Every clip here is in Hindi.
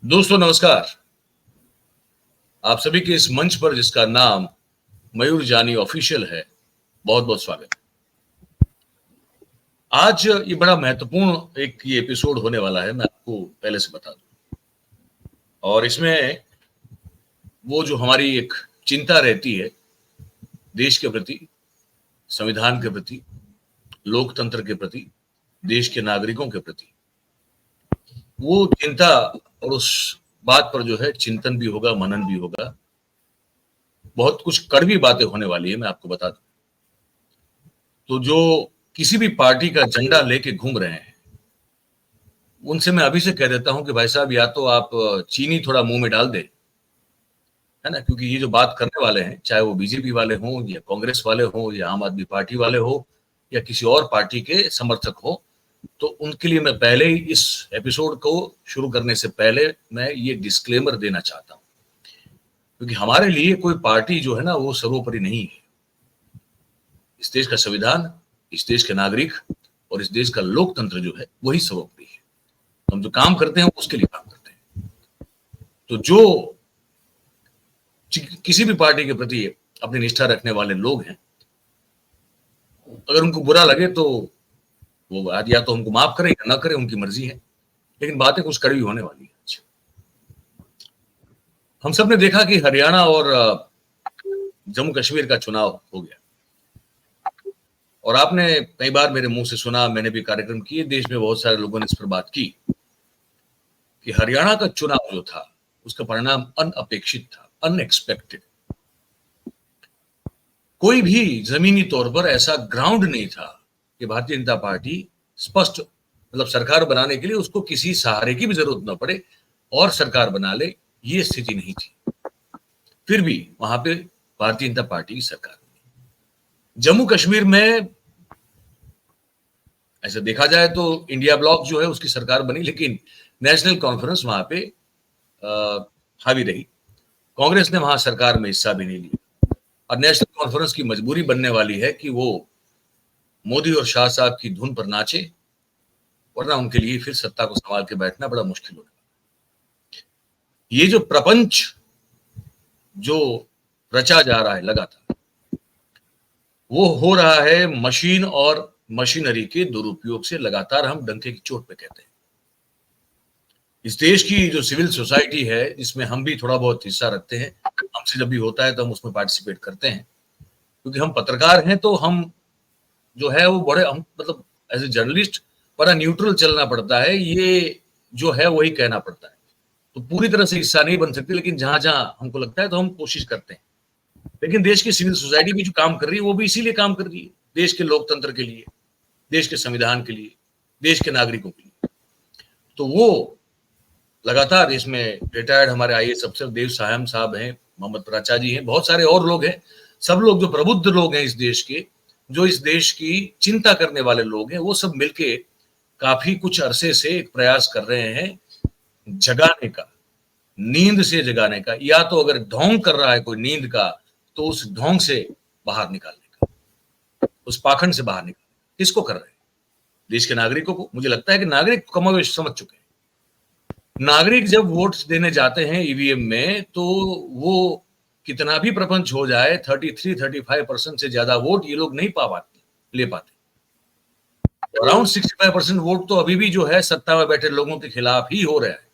दोस्तों नमस्कार। आप सभी के इस मंच पर जिसका नाम मयूर जानी ऑफिशियल है, बहुत बहुत स्वागत है। आज ये बड़ा महत्वपूर्ण एक ये एपिसोड होने वाला है, मैं आपको पहले से बता दूं। और इसमें वो जो हमारी एक चिंता रहती है देश के प्रति, संविधान के प्रति, लोकतंत्र के प्रति, देश के नागरिकों के प्रति, वो चिंता और उस बात पर जो है चिंतन भी होगा, मनन भी होगा। बहुत कुछ कड़वी बातें होने वाली है, मैं आपको बता दूं। तो जो किसी भी पार्टी का झंडा लेके घूम रहे हैं, उनसे मैं अभी से कह देता हूं कि भाई साहब, या तो आप चीनी थोड़ा मुंह में डाल दे, है ना, क्योंकि ये जो बात करने वाले हैं, चाहे वो बीजेपी वाले हों या कांग्रेस वाले हों या आम आदमी पार्टी वाले हो या किसी और पार्टी के समर्थक हो, तो उनके लिए मैं पहले ही इस एपिसोड को शुरू करने से पहले मैं ये डिस्क्लेमर देना चाहता हूं, क्योंकि हमारे लिए कोई पार्टी जो है ना वो सर्वोपरि नहीं है। इस देश का संविधान, इस देश के नागरिक और इस देश का लोकतंत्र जो है वही सर्वोपरि है। हम जो काम करते हैं उसके लिए काम करते हैं। तो जो किसी भी पार्टी के प्रति अपनी निष्ठा रखने वाले लोग हैं, अगर उनको बुरा लगे तो वो या तो हमको माफ करें या ना करें, उनकी मर्जी है, लेकिन बातें कुछ कड़वी होने वाली है। हम सब ने देखा कि हरियाणा और जम्मू कश्मीर का चुनाव हो गया, और आपने कई बार मेरे मुंह से सुना, मैंने भी कार्यक्रम किए, देश में बहुत सारे लोगों ने इस पर बात की कि हरियाणा का चुनाव जो था उसका परिणाम अनअपेक्षित था, अनएक्सपेक्टेड। कोई भी जमीनी तौर पर ऐसा ग्राउंड नहीं था कि भारतीय जनता पार्टी स्पष्ट, मतलब सरकार बनाने के लिए उसको किसी सहारे की भी जरूरत न पड़े और सरकार बना ले, ये स्थिति नहीं थी। फिर भी वहां पे भारतीय जनता पार्टी की सरकार बनी। जम्मू कश्मीर में ऐसे देखा जाए तो इंडिया ब्लॉक जो है उसकी सरकार बनी, लेकिन नेशनल कॉन्फ्रेंस वहां पे हावी रही। कांग्रेस ने वहां सरकार में हिस्सा भी नहीं लिया, और नेशनल कॉन्फ्रेंस की मजबूरी बनने वाली है कि वो मोदी और शाह साहब की धुन पर नाचे, वरना उनके लिए फिर सत्ता को संभाल के बैठना बड़ा मुश्किल होगा। ये जो प्रपंच जो रचा जा रहा है लगातार, वो हो रहा है मशीन और मशीनरी के दुरुपयोग से। लगातार हम डंके की चोट पे कहते हैं। इस देश की जो सिविल सोसाइटी है, जिसमें हम भी थोड़ा बहुत हिस्सा रखते हैं, हमसे जब भी होता है तो हम उसमें पार्टिसिपेट करते हैं, क्योंकि हम पत्रकार हैं, तो हम जो है वो बड़े, हम मतलब एज ए जर्नलिस्ट बड़ा न्यूट्रल चलना पड़ता है, ये जो है वही कहना पड़ता है। तो पूरी तरह से हिस्सा नहीं बन सकते, लेकिन जहां जहां हमको लगता है तो हम कोशिश करते हैं। लेकिन देश की सिविल सोसाइटी भी जो काम कर रही है वो भी इसीलिए काम कर रही है, देश के लोकतंत्र के लिए, देश के संविधान के लिए, देश के नागरिकों के लिए। तो वो लगातार इसमें रिटायर्ड हमारे आईएएस अफसर देव सायम साहब हैं, मोहम्मद प्राचा जी हैं, बहुत सारे और लोग हैं, सब लोग जो प्रबुद्ध लोग हैं इस देश के, जो इस देश की चिंता करने वाले लोग हैं, वो सब मिलके काफी कुछ अरसे से एक प्रयास कर रहे हैं जगाने का, नींद से जगाने का, या तो अगर ढोंग कर रहा है कोई नींद का तो उस ढोंग से बाहर निकालने का, उस पाखंड से बाहर निकालने का। किसको कर रहे हैं? देश के नागरिकों को। मुझे लगता है कि नागरिक कमोवेश समझ चुके हैं। नागरिक जब वोट देने जाते हैं ईवीएम में, तो वो कितना भी प्रपंच हो जाए, 33-35% से ज्यादा वोट ये लोग नहीं ले पाते। अराउंड 65% वोट तो अभी भी जो है सत्ता में बैठे लोगों के खिलाफ ही हो रहा है,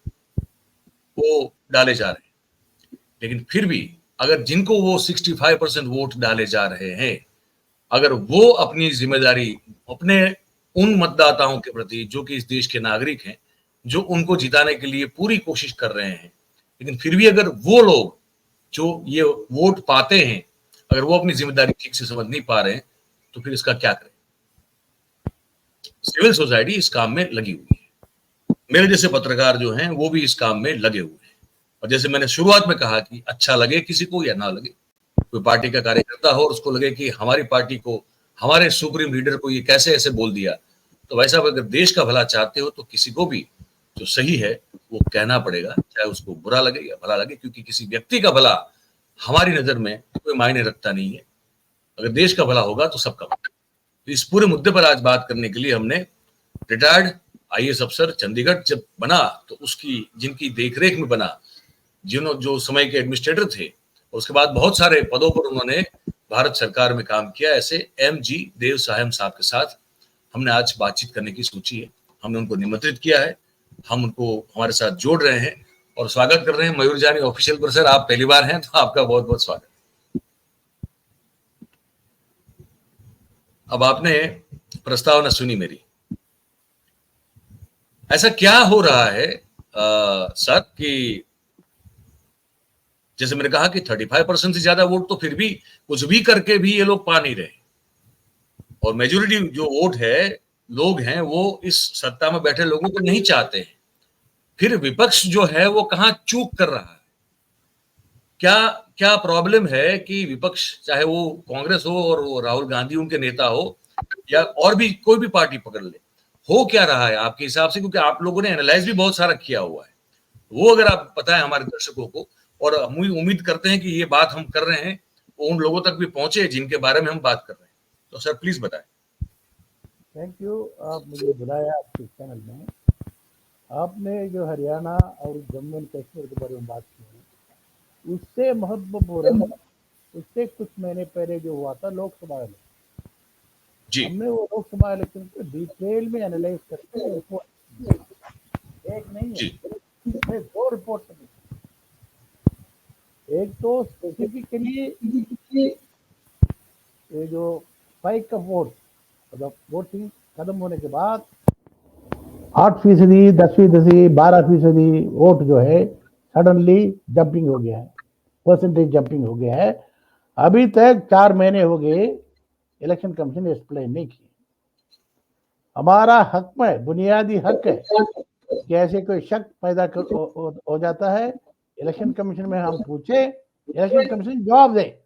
वो डाले जा रहे हैं। लेकिन फिर भी अगर जिनको वो 65% वोट डाले जा रहे हैं, अगर वो अपनी जिम्मेदारी अपने उन मतदाताओं के प्रति जो कि इस देश के नागरिक हैं, जो उनको जिताने के लिए पूरी कोशिश कर रहे हैं, लेकिन फिर भी अगर वो लोग जो ये वोट पाते हैं, अगर वो अपनी जिम्मेदारी ठीक से समझ नहीं पा रहे हैं, तो फिर इसका क्या करें? सिविल सोसाइटी इस काम में लगी हुई है, मेरे जैसे पत्रकार जो हैं वो भी इस काम में लगे हुए हैं। और जैसे मैंने शुरुआत में कहा कि अच्छा लगे किसी को या ना लगे, कोई पार्टी का कार्यकर्ता हो और उसको लगे कि हमारी पार्टी को, हमारे सुप्रीम लीडर को ये कैसे ऐसे बोल दिया, तो वैसा अगर देश का भला चाहते हो तो किसी को भी जो सही है वो कहना पड़ेगा, चाहे उसको बुरा लगे या भला लगे, क्योंकि किसी व्यक्ति का भला हमारी नजर में कोई मायने रखता नहीं है। अगर देश का भला होगा तो सबका भला। तो इस पूरे मुद्दे पर आज बात करने के लिए हमने रिटायर्ड आईएएस अफसर चंडीगढ़ जब बना तो उसकी जिनकी देखरेख में बना, जो समय के एडमिनिस्ट्रेटर थे, उसके बाद बहुत सारे पदों पर उन्होंने भारत सरकार में काम किया। ऐसे एम.जी. देवसायम साहब के साथ हमने आज बातचीत करने की सोची है। हमने उनको निमंत्रित किया है, हम उनको हमारे साथ जोड़ रहे हैं और स्वागत कर रहे हैं मयूर जानी ऑफिशियल पर। सर, आप पहली बार हैं तो आपका बहुत बहुत स्वागत। अब आपने प्रस्तावना सुनी मेरी, ऐसा क्या हो रहा है सर कि जैसे मैंने कहा कि 35% से ज्यादा वोट तो फिर भी कुछ भी करके भी ये लोग पा नहीं रहे, और मेजोरिटी जो वोट है, लोग हैं, वो इस सत्ता में बैठे लोगों को नहीं चाहते हैं। फिर विपक्ष जो है वो कहां चूक कर रहा है? क्या क्या प्रॉब्लम है कि विपक्ष, चाहे वो कांग्रेस हो और वो राहुल गांधी उनके नेता हो, या और भी कोई भी पार्टी पकड़ ले, हो क्या रहा है आपके हिसाब से? क्योंकि आप लोगों ने एनालाइज भी बहुत सारा किया हुआ है, वो अगर आप बताएं हमारे दर्शकों को, और हम उम्मीद करते हैं कि ये बात हम कर रहे हैं वो उन लोगों तक भी पहुंचे जिनके बारे में हम बात कर रहे हैं। तो सर प्लीज बताएं। थैंक यू, आप मुझे बुलाया आपके चैनल में। आपने जो हरियाणा और जम्मू एंड कश्मीर के बारे में बात की है, उससे महत्वपूर्ण, उससे कुछ महीने पहले जो हुआ था लोकसभा इलेक्शन, हमने वो लोकसभा इलेक्शन को डिटेल में एनालाइज करके रिपोर्ट, एक नहीं है, इसमें 2 रिपोर्ट बनी। एक तो स्पेसिफिकली ये जो स्पाइक ऑफ वोट, मतलब वोटिंग खत्म होने के बाद 8%, 10%, 12% वोट जो है सडनली जंपिंग हो गया है, परसेंटेज जंपिंग हो गया है। अभी तक 4 महीने हो गए, इलेक्शन कमीशन ने एक्सप्लेन नहीं किया। हमारा हक में बुनियादी हक है कि ऐसे कोई शक पैदा हो जाता है, इलेक्शन कमीशन में हम पूछे, इलेक्शन कमीशन जवाब दे।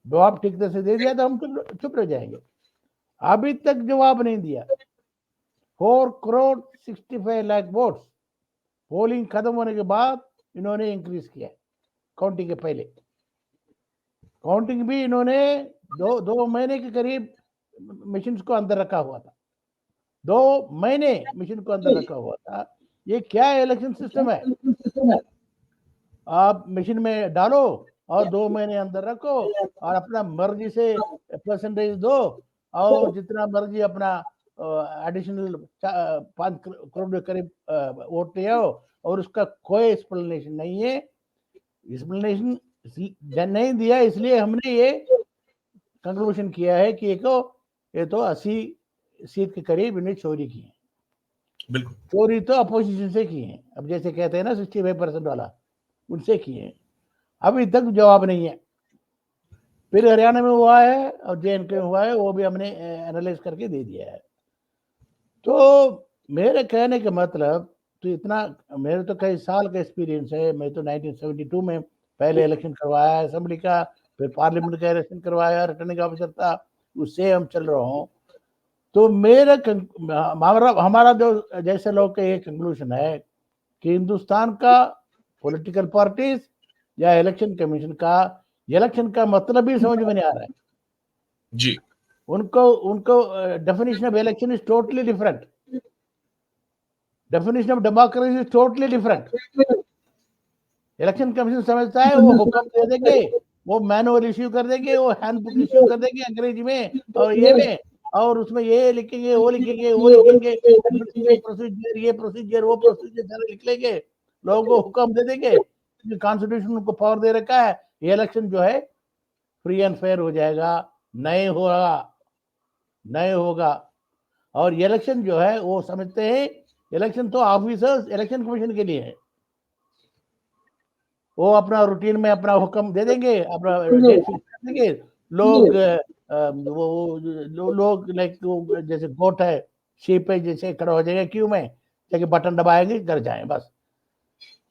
जवाब ठीक तरह से दे दिया तो हम चुप रह जाएंगे। अभी तक जवाब नहीं दिया। 4 करोड़ 65 लाख वोट पोलिंग खत्म होने के बाद इन्होंने इंक्रीज किया, काउंटिंग के पहले। काउंटिंग भी इन्होंने 2 महीने के करीब मशीन को अंदर रखा हुआ था, 2 महीने मशीन को अंदर रखा हुआ था। ये क्या इलेक्शन सिस्टम है? आप मशीन में डालो और 2 महीने अंदर रखो और अपना मर्जी से परसेंटेज दो, और जितना मर्जी अपना एडिशनल 5 करोड़ के करीब वोट ले आओ, और उसका कोई एक्सप्लेनेशन नहीं है। एक्सप्लेनेशन नहीं दिया, इसलिए हमने ये कंक्लूजन किया है कि ये तो 80 सीट के करीब इन्हें चोरी की है। बिल्कुल, चोरी तो अपोजिशन से की है। अब जैसे कहते हैं ना 65% वाला, उनसे किए हैं। अभी तक जवाब नहीं है। फिर हरियाणा में हुआ है और जे.एंड.के में हुआ है, वो भी हमने एनालाइज करके दे दिया है। तो मेरे कहने का मतलब, तो इतना, मेरे तो कई साल का एक्सपीरियंस है। मैं तो 1972 में पहले इलेक्शन करवाया असेंबली का, फिर पार्लियामेंट का इलेक्शन करवाया, रिटर्निंग ऑफिसर था, उससे हम चल रहा हूँ। तो हमारा जो जैसे लोग का ये कंक्लूजन है कि हिंदुस्तान का पॉलिटिकल पार्टीज या इलेक्शन कमीशन का इलेक्शन का मतलब ही समझ में नहीं आ रहा है जी। उनको definition of election is totally different, definition of democracy is totally different. Election commission समझता है वो हुक्म दे देंगे, वो मैनुअल इश्यू कर देंगे, वो हैंडबुक इश्यू कर देंगे अंग्रेजी में और ये में, और उसमें ये लिखेंगे, वो लिखेंगे, वो लिखेंगे, एडमिनिस्ट्रेटिव प्रोसीजर, ये प्रोसीजर, वो प्रोसीजर सारे लिख लेंगे, लोगों को हुक्म दे देंगे। कॉन्स्टिट्यूशन उनको पावर दे रखा है। ये इलेक्शन जो है फ्री एंड फेयर हो जाएगा, नहीं होगा, नहीं होगा। और ये इलेक्शन जो है वो समझते हैं इलेक्शन तो ऑफिसर्स इलेक्शन कमीशन के लिए है, वो अपना रूटीन में अपना हुक्म दे देंगे, अपना डेट फिक्स कर देंगे। लोग लाइक जैसे गोट है, शीप है, जैसे खड़ा हो जाएगा क्यू में, जाके बटन दबाएंगे, घर जाए बस।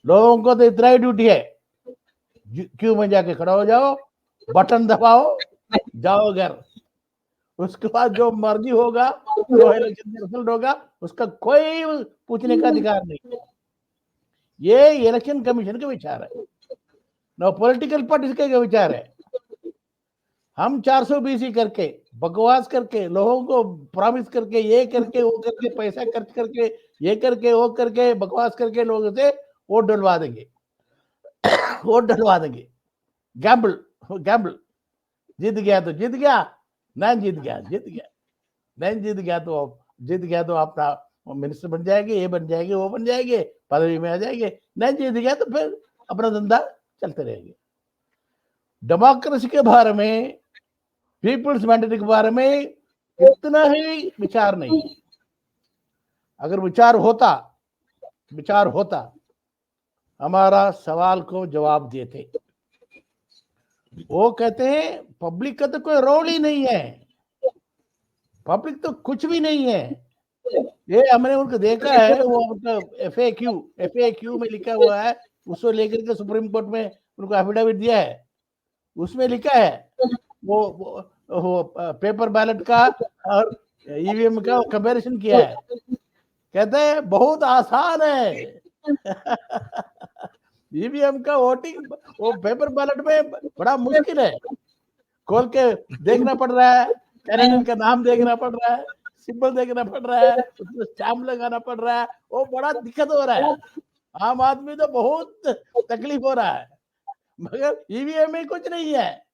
लोगों को तो इतना ही ड्यूटी है, क्यू में जाके खड़ा हो जाओ, बटन दबाओ, जाओ घर। उसके बाद जो मर्जी होगा, जो इलेक्शन रिजल्ट होगा, उसका कोई पूछने का अधिकार नहीं। ये इलेक्शन कमीशन का विचार है, ना पॉलिटिकल पार्टीज का विचार है। हम 420 करके बकवास करके लोगों को प्रॉमिस करके ये करके वो करके पैसा खर्च करके ये करके वो करके बकवास करके लोगों से वोट डलवा देंगे वोट डलवा देंगे। गैम्बल गैम्बल, जीत गया तो जीत गया, नहीं जीत गया जीत गया, नहीं जीत गया तो अपना मिनिस्टर बन जाएंगे, ये बन जाएंगे वो बन जाएंगे, पदवी में आ जाएंगे, नहीं जीत गया तो फिर अपना धंधा चलते रहेंगे। डेमोक्रेसी के बारे में, पीपल्स मैंडेट के बारे में इतना ही विचार नहीं है। अगर विचार होता हमारा सवाल को जवाब देते। वो कहते हैं पब्लिक का तो कोई रोल ही नहीं है, पब्लिक तो कुछ भी नहीं है। ये हमने उनको देखा है, वो उनका FAQ में लिखा हुआ है, उसको लेकर के सुप्रीम कोर्ट में उनको एफिडेविट दिया है, उसमें लिखा है वो पेपर बैलेट का और EVM का कंपैरिजन किया है, कहते हैं बहुत आसान है EVM का वोटिंग वो पेपर बैलेट में बड़ा मुश्किल है, खोल के देखना पड़ रहा है, कैंडिडेट का नाम देखना पड़ रहा है, सिंबल देखना पड़ रहा है, उसमें स्टैम्प लगाना पड़ रहा है, वो बड़ा दिक्कत हो रहा है। आम आदमी तो बहुत तकलीफ हो रहा है, मगर EVM में कुछ नहीं है,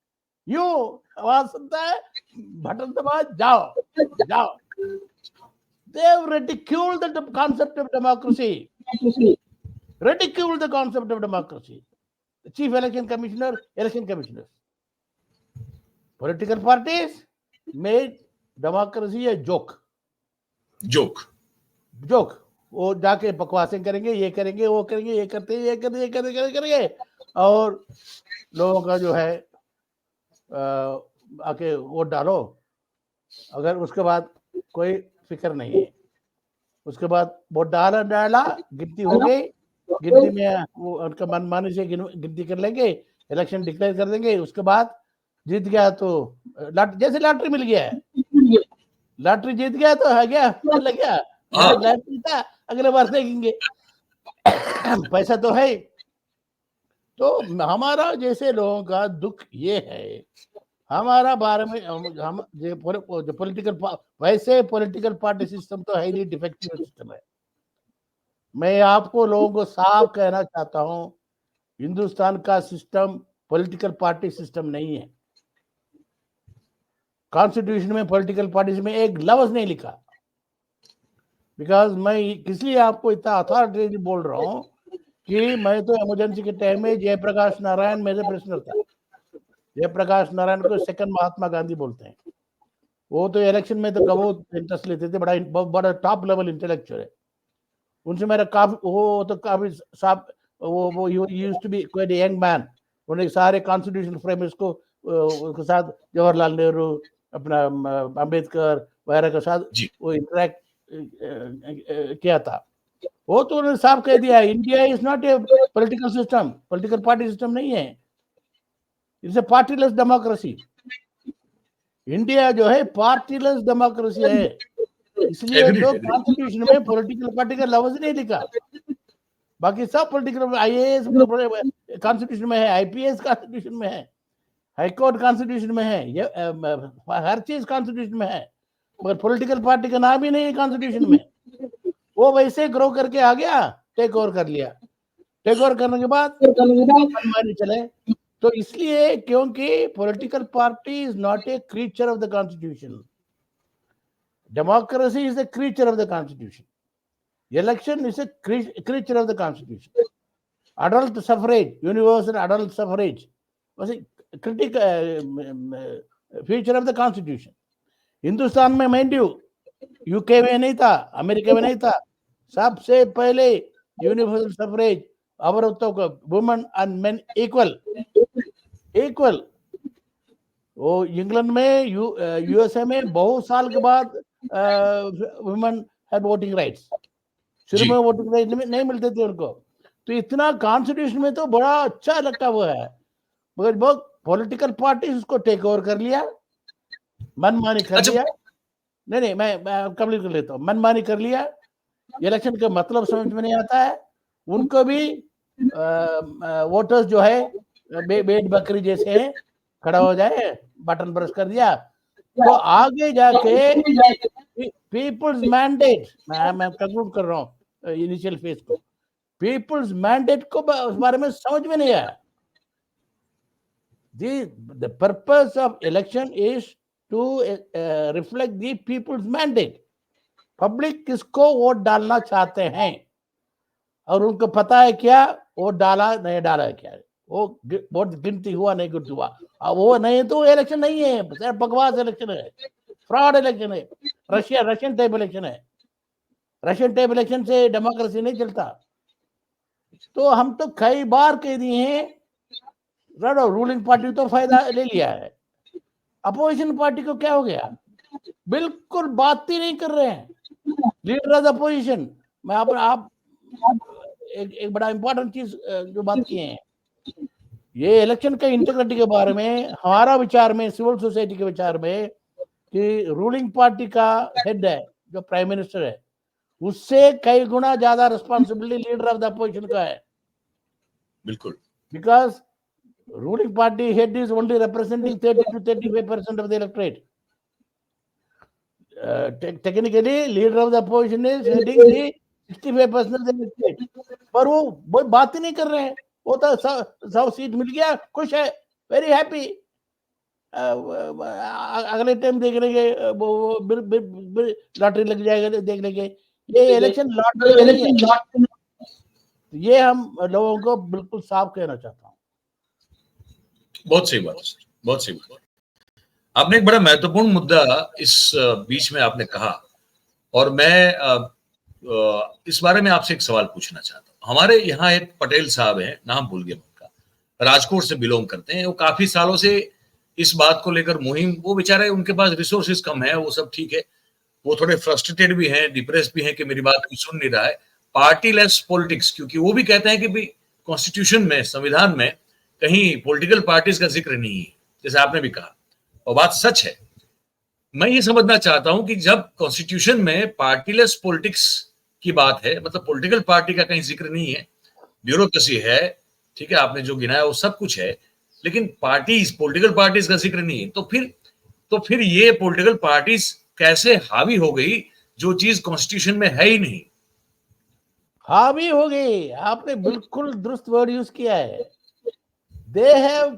यूं आवाज सुनता है, बटन दबा जाओ। They have ridiculed the concept of democracy. Ridicule the concept of democracy. The Chief Election Commissioner, election commissioners. Political parties made democracy a joke. वो जाके बकवासें करेंगे, ये करेंगे वो करेंगे, ये करेंगे और लोगों का जो है आके वोट डालो, अगर उसके बाद कोई फिक्र नहीं है, उसके बाद वोट डाला गिनती हो गई, गिनती में वो उनका मनमानी से गिनती कर लेंगे, इलेक्शन डिक्लेयर कर देंगे, उसके बाद जीत गया तो जैसे लॉटरी मिल गया है, लॉटरी जीत गया तो है गया लग गया, लॉटरी था अगले बार देखेंगे पैसा तो है। तो हमारा जैसे लोगों का दुख ये है, हमारा बारे में हम जो पॉलिटिकल पार्टी सिस्टम तो हाईली डिफेक्टिव सिस्टम है। मैं आपको लोगों को साफ कहना चाहता हूं, हिंदुस्तान का सिस्टम पॉलिटिकल पार्टी सिस्टम नहीं है। कॉन्स्टिट्यूशन में पॉलिटिकल पार्टीज में एक लफ्ज नहीं लिखा, बिकॉज मैं इसलिए आपको इतना अथॉरिटी बोल रहा हूं कि मैं तो इमरजेंसी के टाइम में जयप्रकाश नारायण मेरे प्रेसिडेंट था। जयप्रकाश नारायण को सेकंड महात्मा गांधी बोलते हैं। वो तो इलेक्शन में तो बहुत इंटरेस्ट लेते थे, बड़ा टॉप लेवल इंटेलेक्चुअल है। उनसे मेरा काफी साफ वो used to be quite young man. उन्हें सारे कॉन्स्टिट्यूशनल फ्रेमर्स को उनके साथ जवाहरलाल नेहरू, अपना अंबेडकर वगैरह के साथ वो इंटरेक्ट किया था। वो तो उन्होंने साफ कह दिया, India is not a political system, political party system नहीं है, इट्स ए पार्टीलेस डेमोक्रेसी। इंडिया जो है पार्टीलेस डेमोक्रेसी है, इसलिए तो कॉन्स्टिट्यूशन में पॉलिटिकल पार्टी का लफ्ज नहीं लिखा। बाकी सब पॉलिटिकल IAS कॉन्स्टिट्यूशन में है, IPS कॉन्स्टिट्यूशन में है, हाईकोर्ट कॉन्स्टिट्यूशन में है, ये हर चीज कॉन्स्टिट्यूशन में है, मगर पॉलिटिकल पार्टी का नाम ही नहीं है कॉन्स्टिट्यूशन में। वो वैसे ग्रो करके आ गया, टेक ओवर कर लिया, टेक ओवर करने के बाद मनमानी चले। तो इसलिए क्योंकि political party is not a creature of the constitution, democracy is the creature of the constitution, election is a creature of the constitution. Adult suffrage, universal adult suffrage was a feature of the constitution. Hindustan में माइंड यू UK में नहीं था, अमेरिका में नहीं था, सबसे पहले यूनिवर्सल सफरेज, औरतों को वुमेन एंड मेन इक्वल। वो इंग्लैंड में USA में बहुत साल के बाद वुमेन हैड वोटिंग राइट्स, शुरू में वोटिंग राइट्स नहीं मिलते थे उनको। तो इतना कॉन्स्टिट्यूशन में तो बड़ा अच्छा लगता हुआ है, मगर बहुत पॉलिटिकल पार्टी उसको टेक ओवर कर लिया, मनमानी कर लिया। नहीं मैं कंप्लीट कर लेता हूँ। मनमानी कर लिया, इलेक्शन का मतलब समझ में नहीं आता है उनको भी। वोटर्स जो है बेट बकरी जैसे खड़ा हो जाए, बटन प्रेस कर दिया, तो आगे जाके पीपल्स मैंडेट, मैं कंक्लूड कर रहा हूँ इनिशियल फेज को, पीपल्स मैंडेट को उस बारे में समझ में नहीं आया। The purpose of election is to reflect the people's mandate. Public किसको वोट डालना चाहते हैं और उनको पता है क्या वोट डाला नहीं डाला है क्या, वो वोट गिनती हुआ नहीं गिनती हुआ, वो नहीं तो इलेक्शन नहीं है, सिर्फ बकवास इलेक्शन है, फ्रॉड इलेक्शन है, रशियन टाइप इलेक्शन है। रशियन टाइप इलेक्शन से डेमोक्रेसी नहीं चलता। तो हम तो कई बार कह दिए हैं, रूलिंग पार्टी तो फायदा ले लिया है, अपोजिशन पार्टी को क्या हो गया, बिल्कुल बात ही नहीं कर रहे हैं। लीडर ऑफ द अपोजिशन, मैं आप एक बड़ा इंपॉर्टेंट चीज जो बात किए हैं, ये इलेक्शन के इंटीग्रिटी के बारे में हमारा विचार में, सिविल सोसाइटी के विचार में, कि रूलिंग पार्टी का हेड है जो प्राइम मिनिस्टर है, उससे कई गुना ज्यादा responsibility leader of the opposition का है। बिल्कुल, because ruling party head is only representing 30 to 35% of the electorate. Technically leader of the opposition is heading the 65% of the electorate, पर वो बात ही नहीं कर रहे हैं। वो तो 100 सीट मिल गया, खुश है, वेरी हैप्पी। अगले टाइम देख लेंगे, लॉटरी लग जाएगा, देख लेंगे। ये इलेक्शन लॉटरी नहीं है, ये हम लोगों को बिल्कुल साफ कहना चाहता हूँ। बहुत सही बात है सर, बहुत सही बात। आपने एक बड़ा महत्वपूर्ण मुद्दा इस बीच में आपने कहा, और मैं इस बारे में आपसे एक सवाल पूछना चाहता हूँ। हमारे यहाँ एक पटेल साहब हैं, नाम भूल गया उनका, राजकोट से बिलोंग करते हैं। वो काफी सालों से इस बात को लेकर मुहिम, वो बेचारे, उनके पास रिसोर्सेज कम है, वो सब ठीक है, वो थोड़े फ्रस्ट्रेटेड भी हैं, डिप्रेस भी हैं कि मेरी बात कोई सुन नहीं रहा है। पार्टी लेस पॉलिटिक्स, क्योंकि वो भी कहते हैं कि भाई कॉन्स्टिट्यूशन में, संविधान में कहीं पॉलिटिकल पार्टीज का जिक्र नहीं है, जैसे आपने भी कहा, और बात सच है। मैं ये समझना चाहता हूं कि जब कॉन्स्टिट्यूशन में पार्टीलेस पॉलिटिक्स की बात है, मतलब पॉलिटिकल पार्टी का कहीं जिक्र नहीं है, ब्यूरोक्रेसी है, ठीक है, आपने जो गिनाया वो सब कुछ है, लेकिन पार्टीज, पॉलिटिकल पार्टीज का जिक्र नहीं है, तो फिर ये पॉलिटिकल पार्टीज कैसे हावी हो गई, जो चीज कॉन्स्टिट्यूशन में है ही नहीं। हावी हो गई, आपने बिल्कुल दुरुस्त वर्ड यूज किया है। दे हैव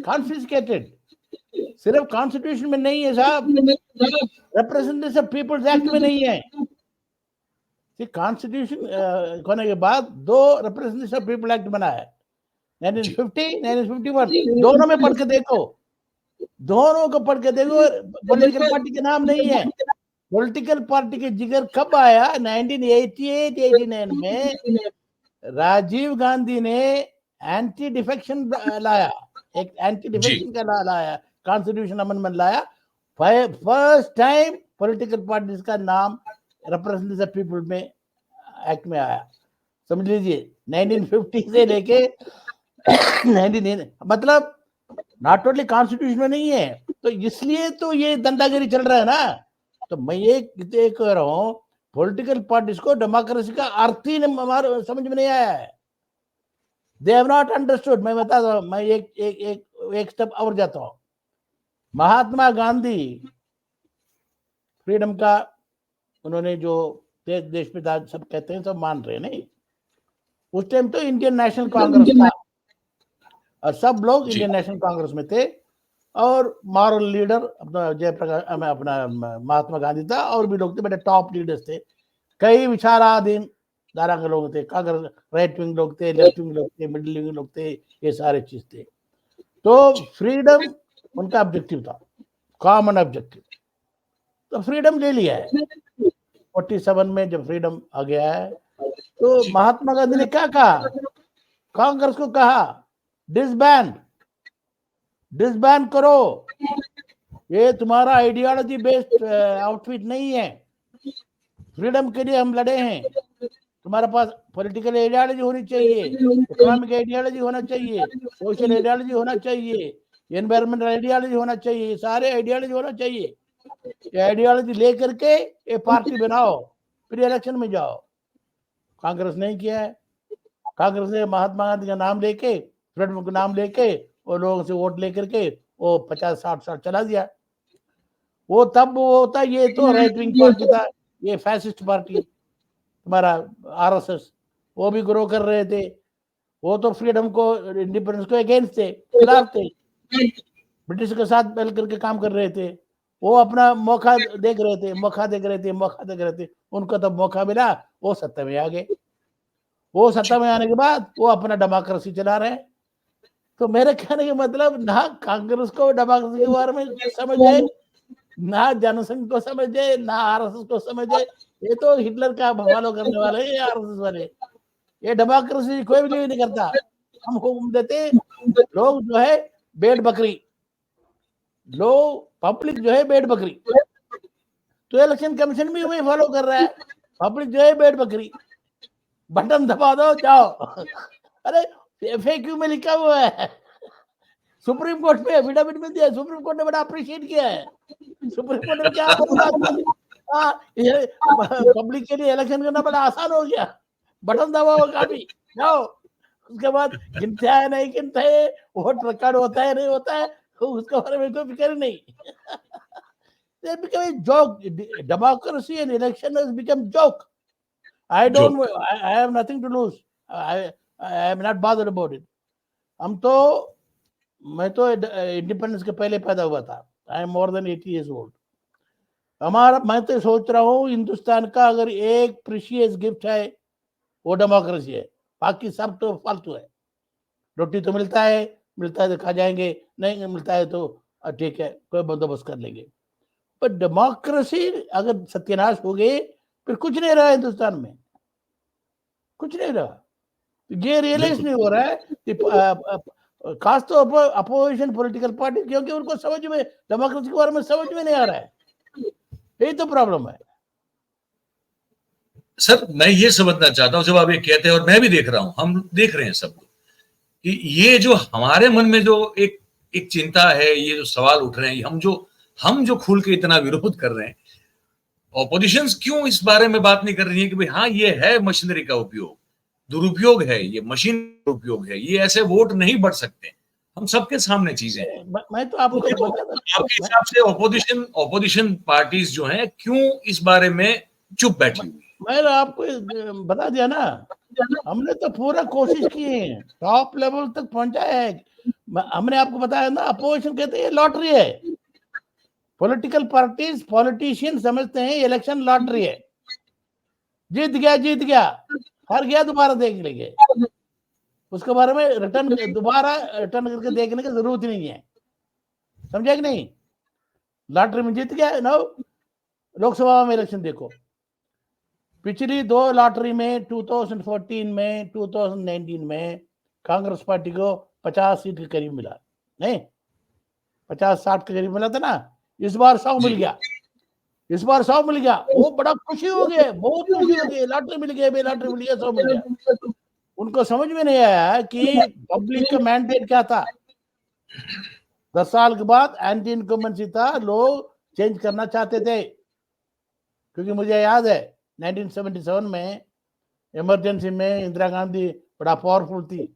कॉन्फिस्केटेड, सिर्फ कॉन्स्टिट्यूशन में नहीं है साहब, रिप्रेजेंटेटिव पीपल्स एक्ट में नहीं है। कॉन्स्टिट्यूशन होने के बाद 2 रिप्रेजेंटेटिव पीपल एक्ट बना है, 1950, 1951, दोनों में पढ़ के देखो, दोनों को पढ़ के देखो, पॉलिटिकल पार्टी के नाम नहीं है। पॉलिटिकल पार्टी के जिक्र कब आया, 1988-89 में राजीव गांधी ने एंटी डिफेक्शन लाया, एक एंटी डिफेक्शन का लाया, कॉन्स्टिट्यूशन अमेंडमेंट लाया। फर्स्ट टाइम पॉलिटिकल पार्टीज का नाम रिप्रेजेंटेटिव पीपल में एक्ट में आया। समझ लीजिए 1950 से लेके 19, मतलब नॉट ओनली कॉन्स्टिट्यूशन में नहीं है, तो इसलिए तो ये दंडागिरी चल रहा है ना। तो मैं ये कह रहा हूँ, पॉलिटिकल पार्टीज को डेमोक्रेसी का अर्थ ही समझ में नहीं आया है। They have not understood. मैं बताता हूँ, मैं एक स्टेप और जाता हूँ। महात्मा गांधी फ्रीडम का उन्होंने जो देश पिता सब कहते हैं, सब मान रहे नहीं, उस टाइम तो इंडियन नेशनल कांग्रेस था और सब लोग इंडियन नेशनल कांग्रेस में थे, और मॉरल लीडर अपना जयप्रकाश, अपना महात्मा गांधी था, और भी लोग थे, बड़े टॉप लीडर्स थे, कई विचाराधीन धारा के लोग थे, कांग्रेस राइट विंग लोग थे, लेफ्ट विंग लोग थे, मिडिल विंग लोग थे, ये सारे चीज थे। तो फ्रीडम उनका ऑब्जेक्टिव था, कॉमन ऑब्जेक्टिव, तो फ्रीडम ले लिया है। 47 में जब फ्रीडम आ गया है, तो महात्मा गांधी ने क्या कहा, कांग्रेस को कहा डिसबैंड करो, ये तुम्हारा आइडियोलॉजी बेस्ड आउटफिट नहीं है, फ्रीडम के लिए हम लड़े हैं, तुम्हारे पास पॉलिटिकल आइडियोलॉजी होनी चाहिए, इकोनॉमिक आइडियोलॉजी होना चाहिए, सोशल आइडियोलॉजी होना चाहिए, एनवायरमेंटल आइडियोलॉजी होना चाहिए, सारे आइडियोलॉजी होना चाहिए। ये आइडियोलॉजी लेकर के ये पार्टी बनाओ, फिर इलेक्शन में जाओ। कांग्रेस नहीं किया है। कांग्रेस ने महात्मा गांधी का नाम लेके, फ्रीडम का नाम लेके, और लोगों से वोट लेकर के वो 50-60 साल चला दिया। वो तब वो होता, ये तो राइट विंग पार्टी था, ये फैसिस्ट पार्टी तुम्हारा आरएसएस, वो भी ग्रो कर रहे थे। वो तो फ्रीडम को, इंडिपेंडेंस को अगेंस्ट थे, खिलाफ थे, ब्रिटिश के साथ मिल करके काम कर रहे थे। वो अपना मौका देख रहे थे, मौका देख रहे थे, मौका देख रहे थे। उनको तब मौका मिला, वो सत्ता में आ गए। वो सत्ता में आने के बाद वो अपना डेमोक्रेसी चला रहे हैं। तो मेरे कहने का मतलब, ना कांग्रेस को डेमोक्रेसी के बारे में समझे, ना जनसंघ को समझे, ना आरएसएस को समझे। ये तो हिटलर का फॉलो करने वाले हैं आरएसएस वाले। ये डेमोक्रेसी कोई भी नहीं करता। हम हुक्म देते, लोग जो है भेड़ बकरी, लोग पब्लिक जो है भेड़ बकरी। तो इलेक्शन कमीशन भी वही फॉलो कर रहा है, पब्लिक जो है भेड़ बकरी, बटन दबा दो जाओ। अरे FAQ में लिखा हुआ है, सुप्रीम कोर्ट में एफिडेविट में दिया, सुप्रीम कोर्ट ने बड़ा अप्रिशिएट किया है। सुप्रीम कोर्ट ने क्या बोला, ये पब्लिक के लिए इलेक्शन करना बड़ा आसान हो गया, बटन दबाओ काफी जाओ। उसके बाद गिनते है नहीं गिनते है, वोट रिकॉर्ड होता है नहीं होता है, उसके बारे में कोई फिक्र नहीं। They become a joke. Democracy and election has become joke. I have nothing to lose. I am not bothered about it. मैं तो इंडिपेंडेंस के पहले पैदा हुआ था। I am more than 80 years old. मैं तो सोच रहा हूँ, हिंदुस्तान का अगर एक प्रीशियस गिफ्ट है वो डेमोक्रेसी है, बाकी सब तो फालतू है। रोटी तो मिलता है तो खा जाएंगे, नहीं मिलता है तो ठीक है, कोई बंदोबस्त कर लेंगे। पर डेमोक्रेसी अगर सत्यानाश हो गई, फिर कुछ नहीं रहा हिंदुस्तान में, कुछ नहीं रहा। ये रियलाइज नहीं हो रहा है कि खास तौर पर अपोजिशन पॉलिटिकल पार्टी, क्योंकि उनको समझ में, डेमोक्रेसी के बारे में समझ में नहीं आ रहा है। यही तो प्रॉब्लम है। सर मैं ये समझना चाहता हूं, जब आप ये कहते हैं, और मैं भी देख रहा हूं, हम देख रहे हैं सब लोग, कि ये जो हमारे मन में जो एक चिंता है, ये जो सवाल उठ रहे हैं, हम जो खुल के इतना विरोध कर रहे हैं, ऑपोजिशंस क्यों इस बारे में बात नहीं कर रही है कि भाई हाँ, ये है मशीनरी का उपयोग, दुरुपयोग है, ये मशीन उपयोग है, ये ऐसे वोट नहीं बढ़ सकते। हम सबके सामने चीजें हैं। मैं तो आपको आपके हिसाब से ऑपोजिशन पार्टीज जो हैं क्यों इस बारे में चुप बैठी हुई? मैंने आपको बता दिया ना, हमने तो पूरा कोशिश की है, टॉप लेवल तक पहुंचाया है। हमने आपको बताया ना, अपोजिशन कहते हैं ये लॉटरी है। पॉलिटिकल पार्टीज, पॉलिटिशियन समझते हैं इलेक्शन लॉटरी है, जीत गया, हार गया दोबारा देख लेंगे, उसके बारे में दोबारा रिटर्न करके देखने की जरूरत नहीं है। समझे कि नहीं? लॉटरी में जीत गया ना। लोकसभा में इलेक्शन देखो, पिछली 2 लॉटरी में 2014 में, 2019 में कांग्रेस पार्टी को 50 सीट के करीब मिला, नहीं 50-60 के करीब मिला था ना। इस बार 100 मिल गया, वो बड़ा खुशी हो गया, बहुत खुशी हो गई, लॉटरी मिल गया, 100 मिल गया। उनको समझ में नहीं आया कि पब्लिक का मैंडेट क्या था। 10 साल के बाद एंटी इनकम्बेंसी था, लोग चेंज करना चाहते थे। क्योंकि मुझे याद है 1977 में इमरजेंसी में इंदिरा गांधी बड़ा पावरफुल थी,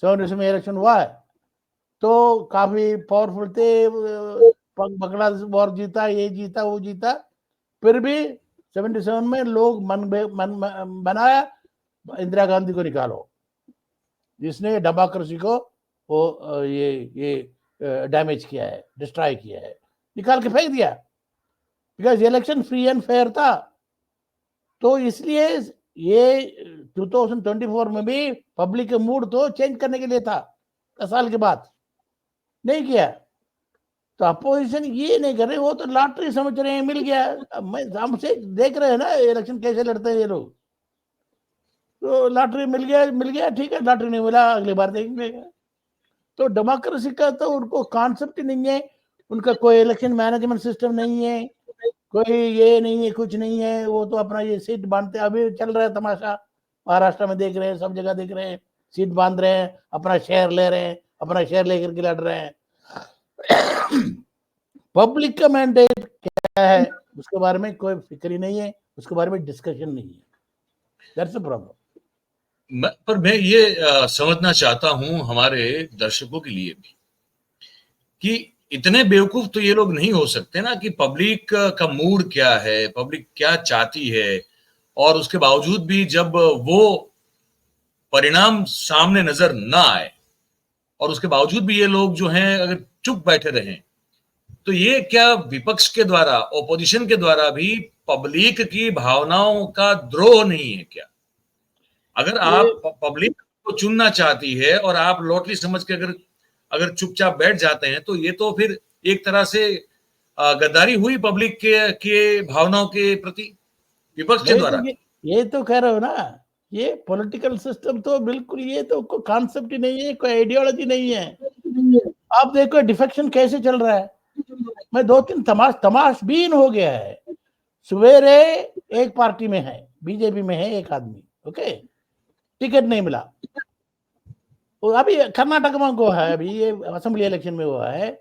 77 में इलेक्शन हुआ है तो काफी पावरफुल थे, बांग्लादेश वॉर जीता, ये जीता, वो जीता, फिर भी 77 में लोग मन बनाया इंदिरा गांधी को निकालो, जिसने डेमोक्रेसी को वो ये डैमेज किया है, डिस्ट्रॉय किया है, निकाल के फेंक दिया। Because election free and fair था। तो इसलिए ये 2024 में भी पब्लिक का मूड तो चेंज करने के लिए था, 10 साल के बाद नहीं किया। तो अपोजिशन ये नहीं कर रहे, वो तो लॉटरी समझ रहे हैं, मिल गया। मैं हमसे देख रहे हैं ना इलेक्शन कैसे लड़ते हैं ये लोग। तो लॉटरी मिल गया ठीक है, लॉटरी नहीं मिला अगली बार देखेंगे। तो डेमोक्रेसी का तो उनको कॉन्सेप्ट ही नहीं है, उनका कोई इलेक्शन मैनेजमेंट सिस्टम नहीं है, कोई ये नहीं है, कुछ नहीं है। वो तो अपना ये सीट बांधते, अभी चल रहा है तमाशा, महाराष्ट्र में देख रहे हैं, सब जगह देख रहे हैं, सीट बांध रहे हैं, अपना शेयर ले रहे हैं, अपना शेयर लेकर के लड़ रहे हैं। पब्लिक का मैंडेट क्या है उसके बारे में कोई फिक्र ही नहीं है, उसके बारे में डिस्कशन नहीं है। That's the problem. पर मैं ये समझना चाहता हूं हमारे दर्शकों के लिए भी कि इतने बेवकूफ तो ये लोग नहीं हो सकते ना कि पब्लिक का मूड क्या है, पब्लिक क्या चाहती है, और उसके बावजूद भी जब वो परिणाम सामने नजर ना आए और उसके बावजूद भी ये लोग जो हैं अगर चुप बैठे रहें, तो ये क्या विपक्ष के द्वारा, ओपोजिशन के द्वारा भी पब्लिक की भावनाओं का द्रोह नहीं है क्या? अगर आप पब्लिक को चुनना चाहती है और आप लॉटरी समझ के अगर अगर चुपचाप बैठ जाते हैं, तो ये तो फिर एक तरह से गद्दारी हुई पब्लिक के भावनाओं के प्रति विपक्ष के वही द्वारा। तो ये तो कह रहे हो ना, ये पॉलिटिकल सिस्टम तो बिल्कुल, ये तो कोई कॉन्सेप्ट ही नहीं है, कोई आइडियोलॉजी नहीं है। आप देखो डिफेक्शन कैसे चल रहा है। मैं 2-3 तमाशबीन हो गया है। सवेरे एक पार्टी में है, बीजेपी में है एक आदमी, ओके, टिकट नहीं मिला। वो अभी कर्नाटक में को है, अभी ये असेंबली इलेक्शन में हुआ है।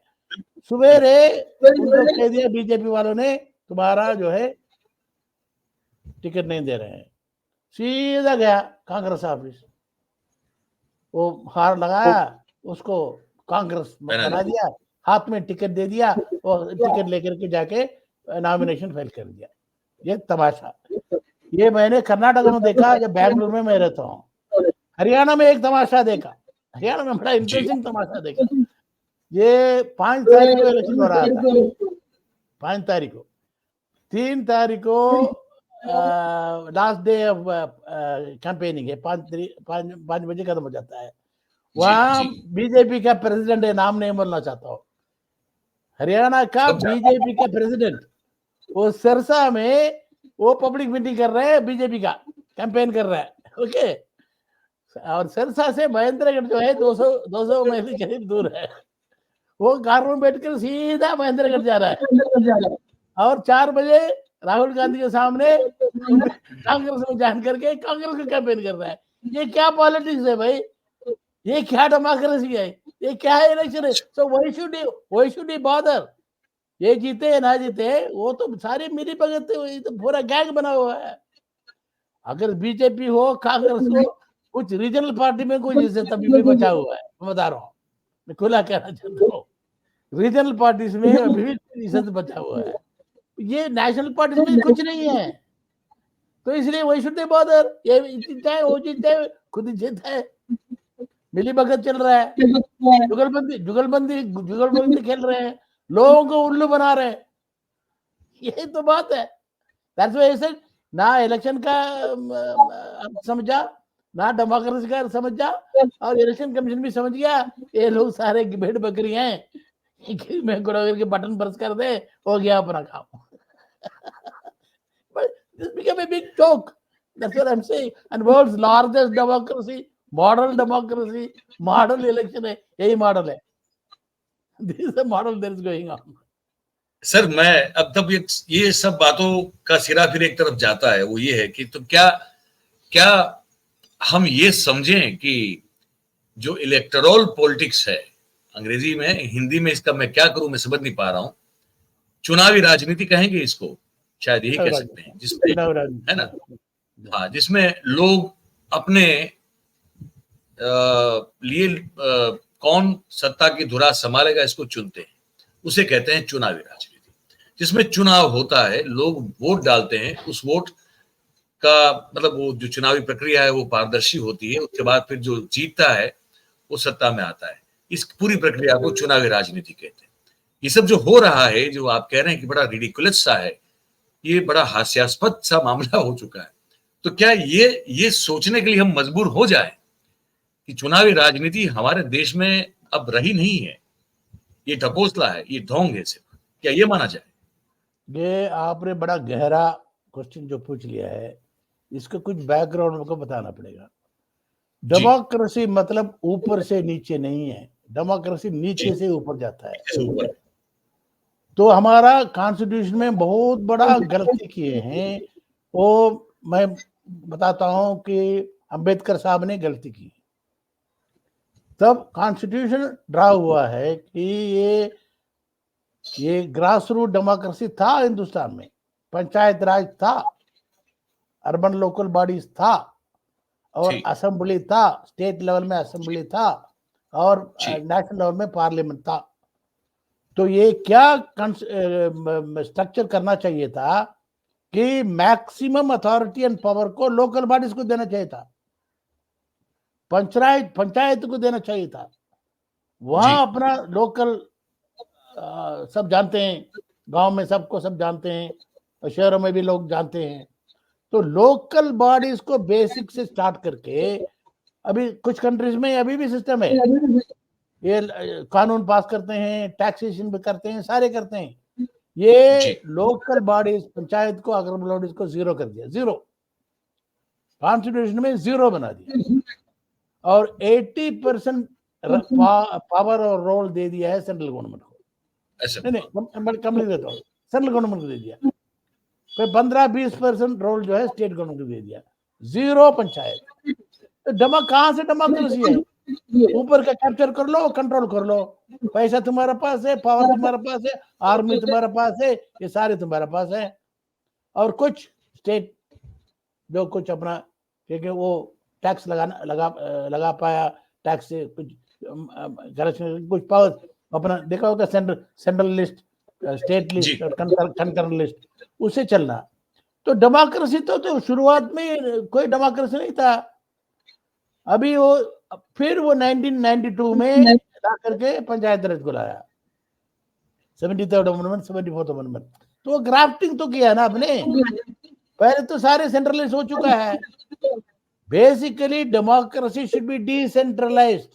सवेरे उनको कह दिया बीजेपी वालों ने, तुम्हारा जो है टिकट नहीं दे रहे हैं। सीधा गया कांग्रेस ऑफिस, वो हार लगाया, उसको कांग्रेस बना दिया, हाथ में टिकट दे दिया और टिकट लेकर के जाके नॉमिनेशन फाइल कर दिया। ये तमाशा, ये मैंने कर्नाटक में देखा जब बैंगलोर में मैं रहता हूँ। हरियाणा में एक तमाशा देखा, हरियाणा में बड़ा इंटरेस्टिंग तमाशा देखा। ये 5 तारीख को इलेक्शन हो रहा था, 5 तारीख को, 3 तारीख को लास्ट डे ऑफ कैंपेनिंग है, 5 बजे खत्म हो जाता है। वहां बीजेपी का प्रेसिडेंट है, नाम नहीं बोलना चाहता हूँ, हरियाणा का बीजेपी का प्रेसिडेंट, वो सिरसा में वो पब्लिक मीटिंग कर रहे हैं, बीजेपी का कैंपेन कर रहा है, ओके। और सिरसा से महेंद्रगढ़ जो है 200 मील के करीब दूर है। वो कार में बैठकर सीधा महेंद्रगढ़ जा रहा है और 4 बजे राहुल गांधी के सामने कांग्रेस में ज्वाइन करके कांग्रेस का कैंपेन कर रहा है। ये क्या पॉलिटिक्स है भाई, ये क्या डेमोक्रेसी है, ये क्या है इलेक्शन है। So why should he bother, ये जीते या ना जीते वो तो सारी मेरी भगत है, तो पूरा गैंग बना हुआ है। अगर बीजेपी हो, कांग्रेस हो, कुछ रीजनल पार्टी में कुछ इज्जत अभी भी बचा हुआ है, मैं बता रहा हूँ, मैं खुला कहना चाहता हूँ, रीजनल पार्टीज में अभी भी इज्जत बचा हुआ है। ये नेशनल पार्टीज में कुछ नहीं है, तो इसलिए वही शुड बॉदर, ये जीता है वो जीता है, खुद ही जीता है, मिली भगत चल रहा है, जुगलबंदी खेल रहे हैं, लोगों को उल्लू बना रहे हैं। यही तो बात है। दैट्स व्हाई आई सेड, ना इलेक्शन का समझा, ना डेमोक्रेसी का समझा, और इलेक्शन कमीशन भी समझ गया ये लोग सारे भेड़ बकरी हैं, मैं गुड़ा करके बटन प्रेस कर दे, हो गया अपना काम। But this became a big joke. That's what I'm saying. And world's largest democracy, model election है, यही मॉडल है। This is the model that is going on. Sir मैं अब तब ये सब बातों का सिरा फिर एक तरफ जाता है, वो ये है कि तो क्या हम ये समझें कि जो इलेक्टोरल पॉलिटिक्स है, अंग्रेजी में, हिंदी में इसका मैं क्या करूं, मैं समझ नहीं पा रहा हूं, चुनावी राजनीति कहेंगे इसको, शायद यही कह सकते हैं, जिसमें है ना, हाँ, जिसमें लोग अपने लिए कौन सत्ता की धुरा संभालेगा इसको चुनते हैं, उसे कहते हैं चुनावी राजनीति। जिसमें चुनाव होता है, लोग वोट डालते हैं, उस वोट का मतलब वो जो चुनावी प्रक्रिया है वो पारदर्शी होती है, उसके बाद फिर जो जीतता है वो सत्ता में आता है। इस पूरी प्रक्रिया को चुनावी राजनीति कहते हैं। ये सब जो हो रहा है, जो आप कह रहे हैं कि बड़ा रिडिकुलस सा है, ये बड़ा हास्यास्पद सा मामला हो चुका है। तो क्या ये सोचने के लिए हम मजबूर हो जाए कि चुनावी राजनीति हमारे देश में अब रही नहीं है, ये ढकोसला है, ये ढोंग है सिर्फ, क्या ये माना जाए? ये आपने बड़ा गहरा क्वेश्चन जो पूछ लिया है, इसका कुछ बैकग्राउंड हमको बताना पड़ेगा। डेमोक्रेसी मतलब ऊपर से नीचे नहीं है, डेमोक्रेसी नीचे से ऊपर जाता है। तो हमारा कॉन्स्टिट्यूशन में बहुत बड़ा गलती किए हैं, वो मैं बताता हूं कि अंबेडकर साहब ने गलती की। तब कॉन्स्टिट्यूशन ड्रा हुआ है कि ये ग्रास रूट डेमोक्रेसी था हिंदुस्तान में, पंचायत राज था, अर्बन लोकल बॉडीज था, और असेंबली था, स्टेट लेवल में असेंबली था, और नेशनल लेवल में पार्लियामेंट था। तो ये क्या स्ट्रक्चर करना चाहिए था कि मैक्सिमम अथॉरिटी एंड पावर को लोकल बॉडीज को देना चाहिए था, पंचायत को देना चाहिए था। वहां अपना लोकल सब जानते हैं, गांव में सबको सब जानते हैं, और शहरों में भी लोग जानते हैं। तो लोकल बॉडीज को बेसिक से स्टार्ट करके, अभी कुछ कंट्रीज में अभी भी सिस्टम है, ये कानून पास करते हैं, टैक्सेशन भी करते हैं, सारे करते हैं। ये लोकल बॉडीज, पंचायत को, अग्रम बॉडीज को जीरो कर दिया, जीरो, कॉन्स्टिट्यूशन में जीरो बना दिया, और 80% पावर और रोल दे दिया है सेंट्रल गवर्नमेंट को। नहीं कंप्लीट देता हूँ, सेंट्रल गवर्नमेंट को दे दिया। फिर 15-20% रोल जो है स्टेट गवर्नमेंट को दे दिया, जीरो पंचायत। तो कहाँ से डेमोक्रेसी है? ऊपर का कैप्चर कर लो, कंट्रोल कर लो, पैसा तुम्हारे पास है, पावर तुम्हारे पास है, आर्मी तुम्हारे पास है, ये सारे तुम्हारे पास है। और कुछ स्टेट जो कुछ अपना, क्योंकि वो टैक्स लगा पाया, टैक्स से कुछ करेक्शन, कुछ पावर अपना देखा होगा, सेंट्रल लिस्ट, स्टेट लिस्ट और कंकरेंट लिस्ट, उसे चलना। तो डेमोक्रेसी तो शुरुआत में कोई डेमोक्रेसी नहीं था। अभी वो फिर वो 1992 में ला करके पंचायत राज को लाया, 73rd अमेंडमेंट, 74th अमेंडमेंट। तो वो ग्राफ्टिंग तो किया ना आपने, पहले तो सारे सेंट्रलाइज हो चुका है। Basically democracy should be decentralised,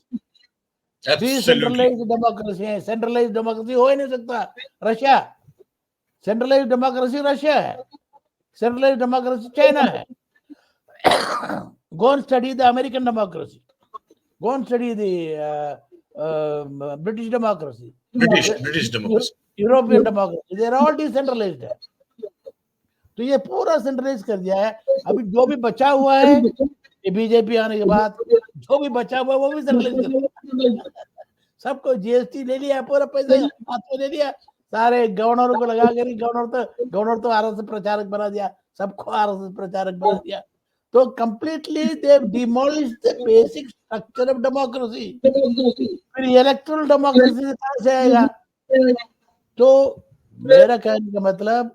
decentralised democracy है, सेंट्रलाइज्ड डेमोक्रेसी हो ही नहीं सकता। रशिया सेंट्रलाइज्ड डेमोक्रेसी, रशिया है सेंट्रलाइज्ड डेमोक्रेसी, चाइना है। Go and study the American democracy. Go and study the British democracy. British democracy. European democracy. They are all decentralized. तो ये पूरा सेंट्रलाइज कर दिया है। अभी जो भी बचा हुआ है, ये बीजेपी आने के बाद जो भी बचा हुआ है वो भी सेंट्रलाइज कर दिया। सबको जीएसटी ले लिया, पूरा पैसा हाथ में ले लिया, सारे गवर्नरों को लगा कर, गवर्नर तो आरएसएस प्रचारक बना दिया, सबको आरएसएस प्रचारक बना दिया। तो completely they've demolished the basic structure of democracy. फिर इलेक्टोरल डेमोक्रेसी कहां से आएगा? तो मेरा कहने का मतलब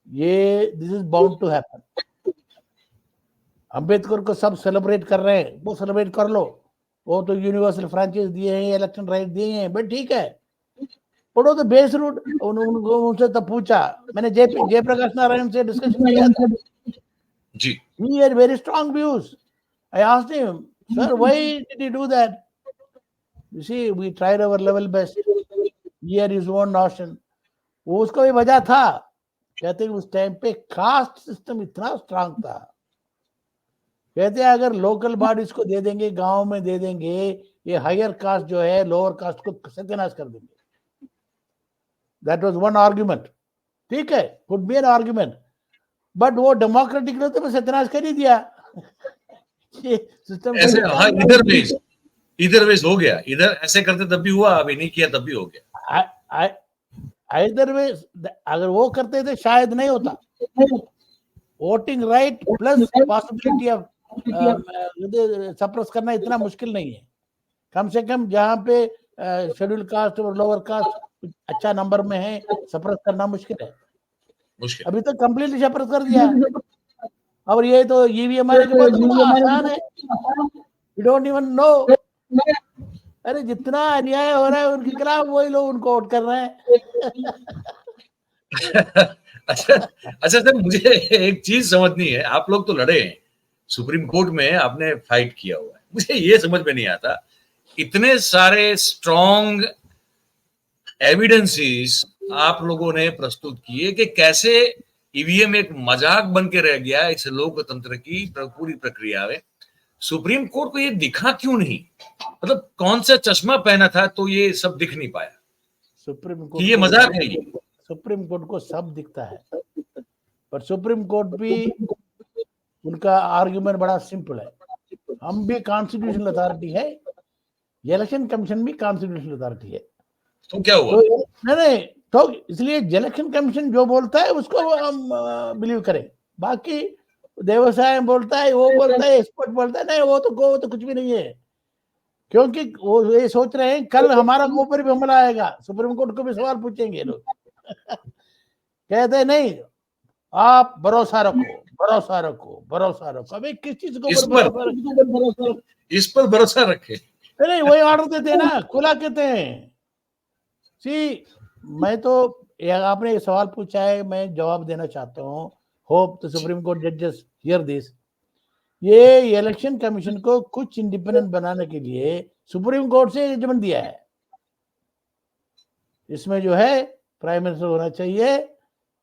ये this is bound to happen. Ambedkar को सब सेलिब्रेट कर रहे हैं, वो सेलिब्रेट कर लो, वो तो यूनिवर्सल फ्रैंचाइज दिए हैं, इलेक्शन राइट दिए हैं, बट ठीक है, पढ़ो तो बेस रूट। उनसे तो पूछा मैंने, जयप्रकाश नारायण से डिस्कशन किया था जी, he had very strong views. I asked him, sir, why did he do that? You see, we tried our level best. Here is one notion. वो उसका भी वजह था, कहते हैं उस टाइम पे कास्ट सिस्टम इतना स्ट्रांग था, कहते हैं अगर लोकल बॉडीज को दे देंगे, गांव में दे देंगे, ये हायर कास्ट जो है लोअर कास्ट को सत्यानाश कर देंगे। दैट वाज वन आर्गुमेंट, ठीक है, could be an argument, but वो डेमोक्रेटिक ने तो सत्यानाश कर ही दिया। ये सिस्टम ऐसे हाँ, इधर वेज हो गया, इधर ऐसे करते तब भी हुआ, अभी नहीं किया तब भी हो गया। इधर वेज अगर वो करते थे शायद नहीं होता। Voting right plus possibility of suppress करना इतना मुश्किल नहीं है। कम से कम जहाँ पे शेड्यूल कास्ट और लोअर कास्ट अच्छा नंबर में है, सप्रेस करना मुश्किल है। अभी तो कंप्लीटली सप्रेस कर दिया, और ये तो ईवीएम आने के बाद तो आसान है, यू डोंट इवन नो। अरे जितना अन्याय हो रहा है उनके खिलाफ, वही लोग उनको वोट कर रहे हैं। अच्छा सर, मुझे एक चीज समझनी है, आप लोग तो लड़े हैं सुप्रीम कोर्ट में, आपने फाइट किया हुआ है, मुझे ये समझ में नहीं आता, इतने सारे स्ट्रॉन्ग एविडेंसेस आप लोगों ने प्रस्तुत किए कि कैसे ईवीएम एक मजाक बन के रह गया इस लोकतंत्र की पूरी प्रक्रिया में। सुप्रीम कोर्ट को ये दिखा क्यों नहीं? मतलब कौन सा चश्मा पहना था तो ये सब दिख नहीं पाया? सुप्रीम कोर्ट ये मजाक है ये? सुप्रीम कोर्ट को सब दिखता है, पर सुप्रीम कोर्ट भी उनका आर्गुमेंट बड़ा सिंपल है, हम भी कॉन्स्टिट्यूशनल अथॉरिटी है, इलेक्शन कमीशन भी कॉन्स्टिट्यूशनल अथॉरिटी है। तो क्या हुआ? तो नहीं, तो इसलिए इलेक्शन कमीशन जो बोलता है उसको हम बिलीव करें, बाकी देवस्थान बोलता है, वो बोलता है, एक्सपर्ट बोलता है, नहीं वो तो कुछ भी नहीं है। क्योंकि वो ये सोच रहे हैं कल हमारा ऊपर भी हमला आएगा, सुप्रीम कोर्ट को भी सवाल पूछेंगे लोग। कहते नहीं, आप भरोसा रखो, भरोसा रखो, भरोसा रखो। अबे किस चीज को इस भरोसा रखो? इस पर भरोसा रखे। नहीं, वही ऑर्डर देते हैं ना, खुला कहते हैं। सी, मैं तो आपने एक सवाल पूछा है, मैं जवाब देना चाहता हूँ। होप द सुप्रीम कोर्ट जजेस हियर दिस। ये इलेक्शन कमीशन को कुछ इंडिपेंडेंट बनाने के लिए सुप्रीम कोर्ट से जजमेंट दिया है। इसमें जो है प्राइम मिनिस्टर होना चाहिए,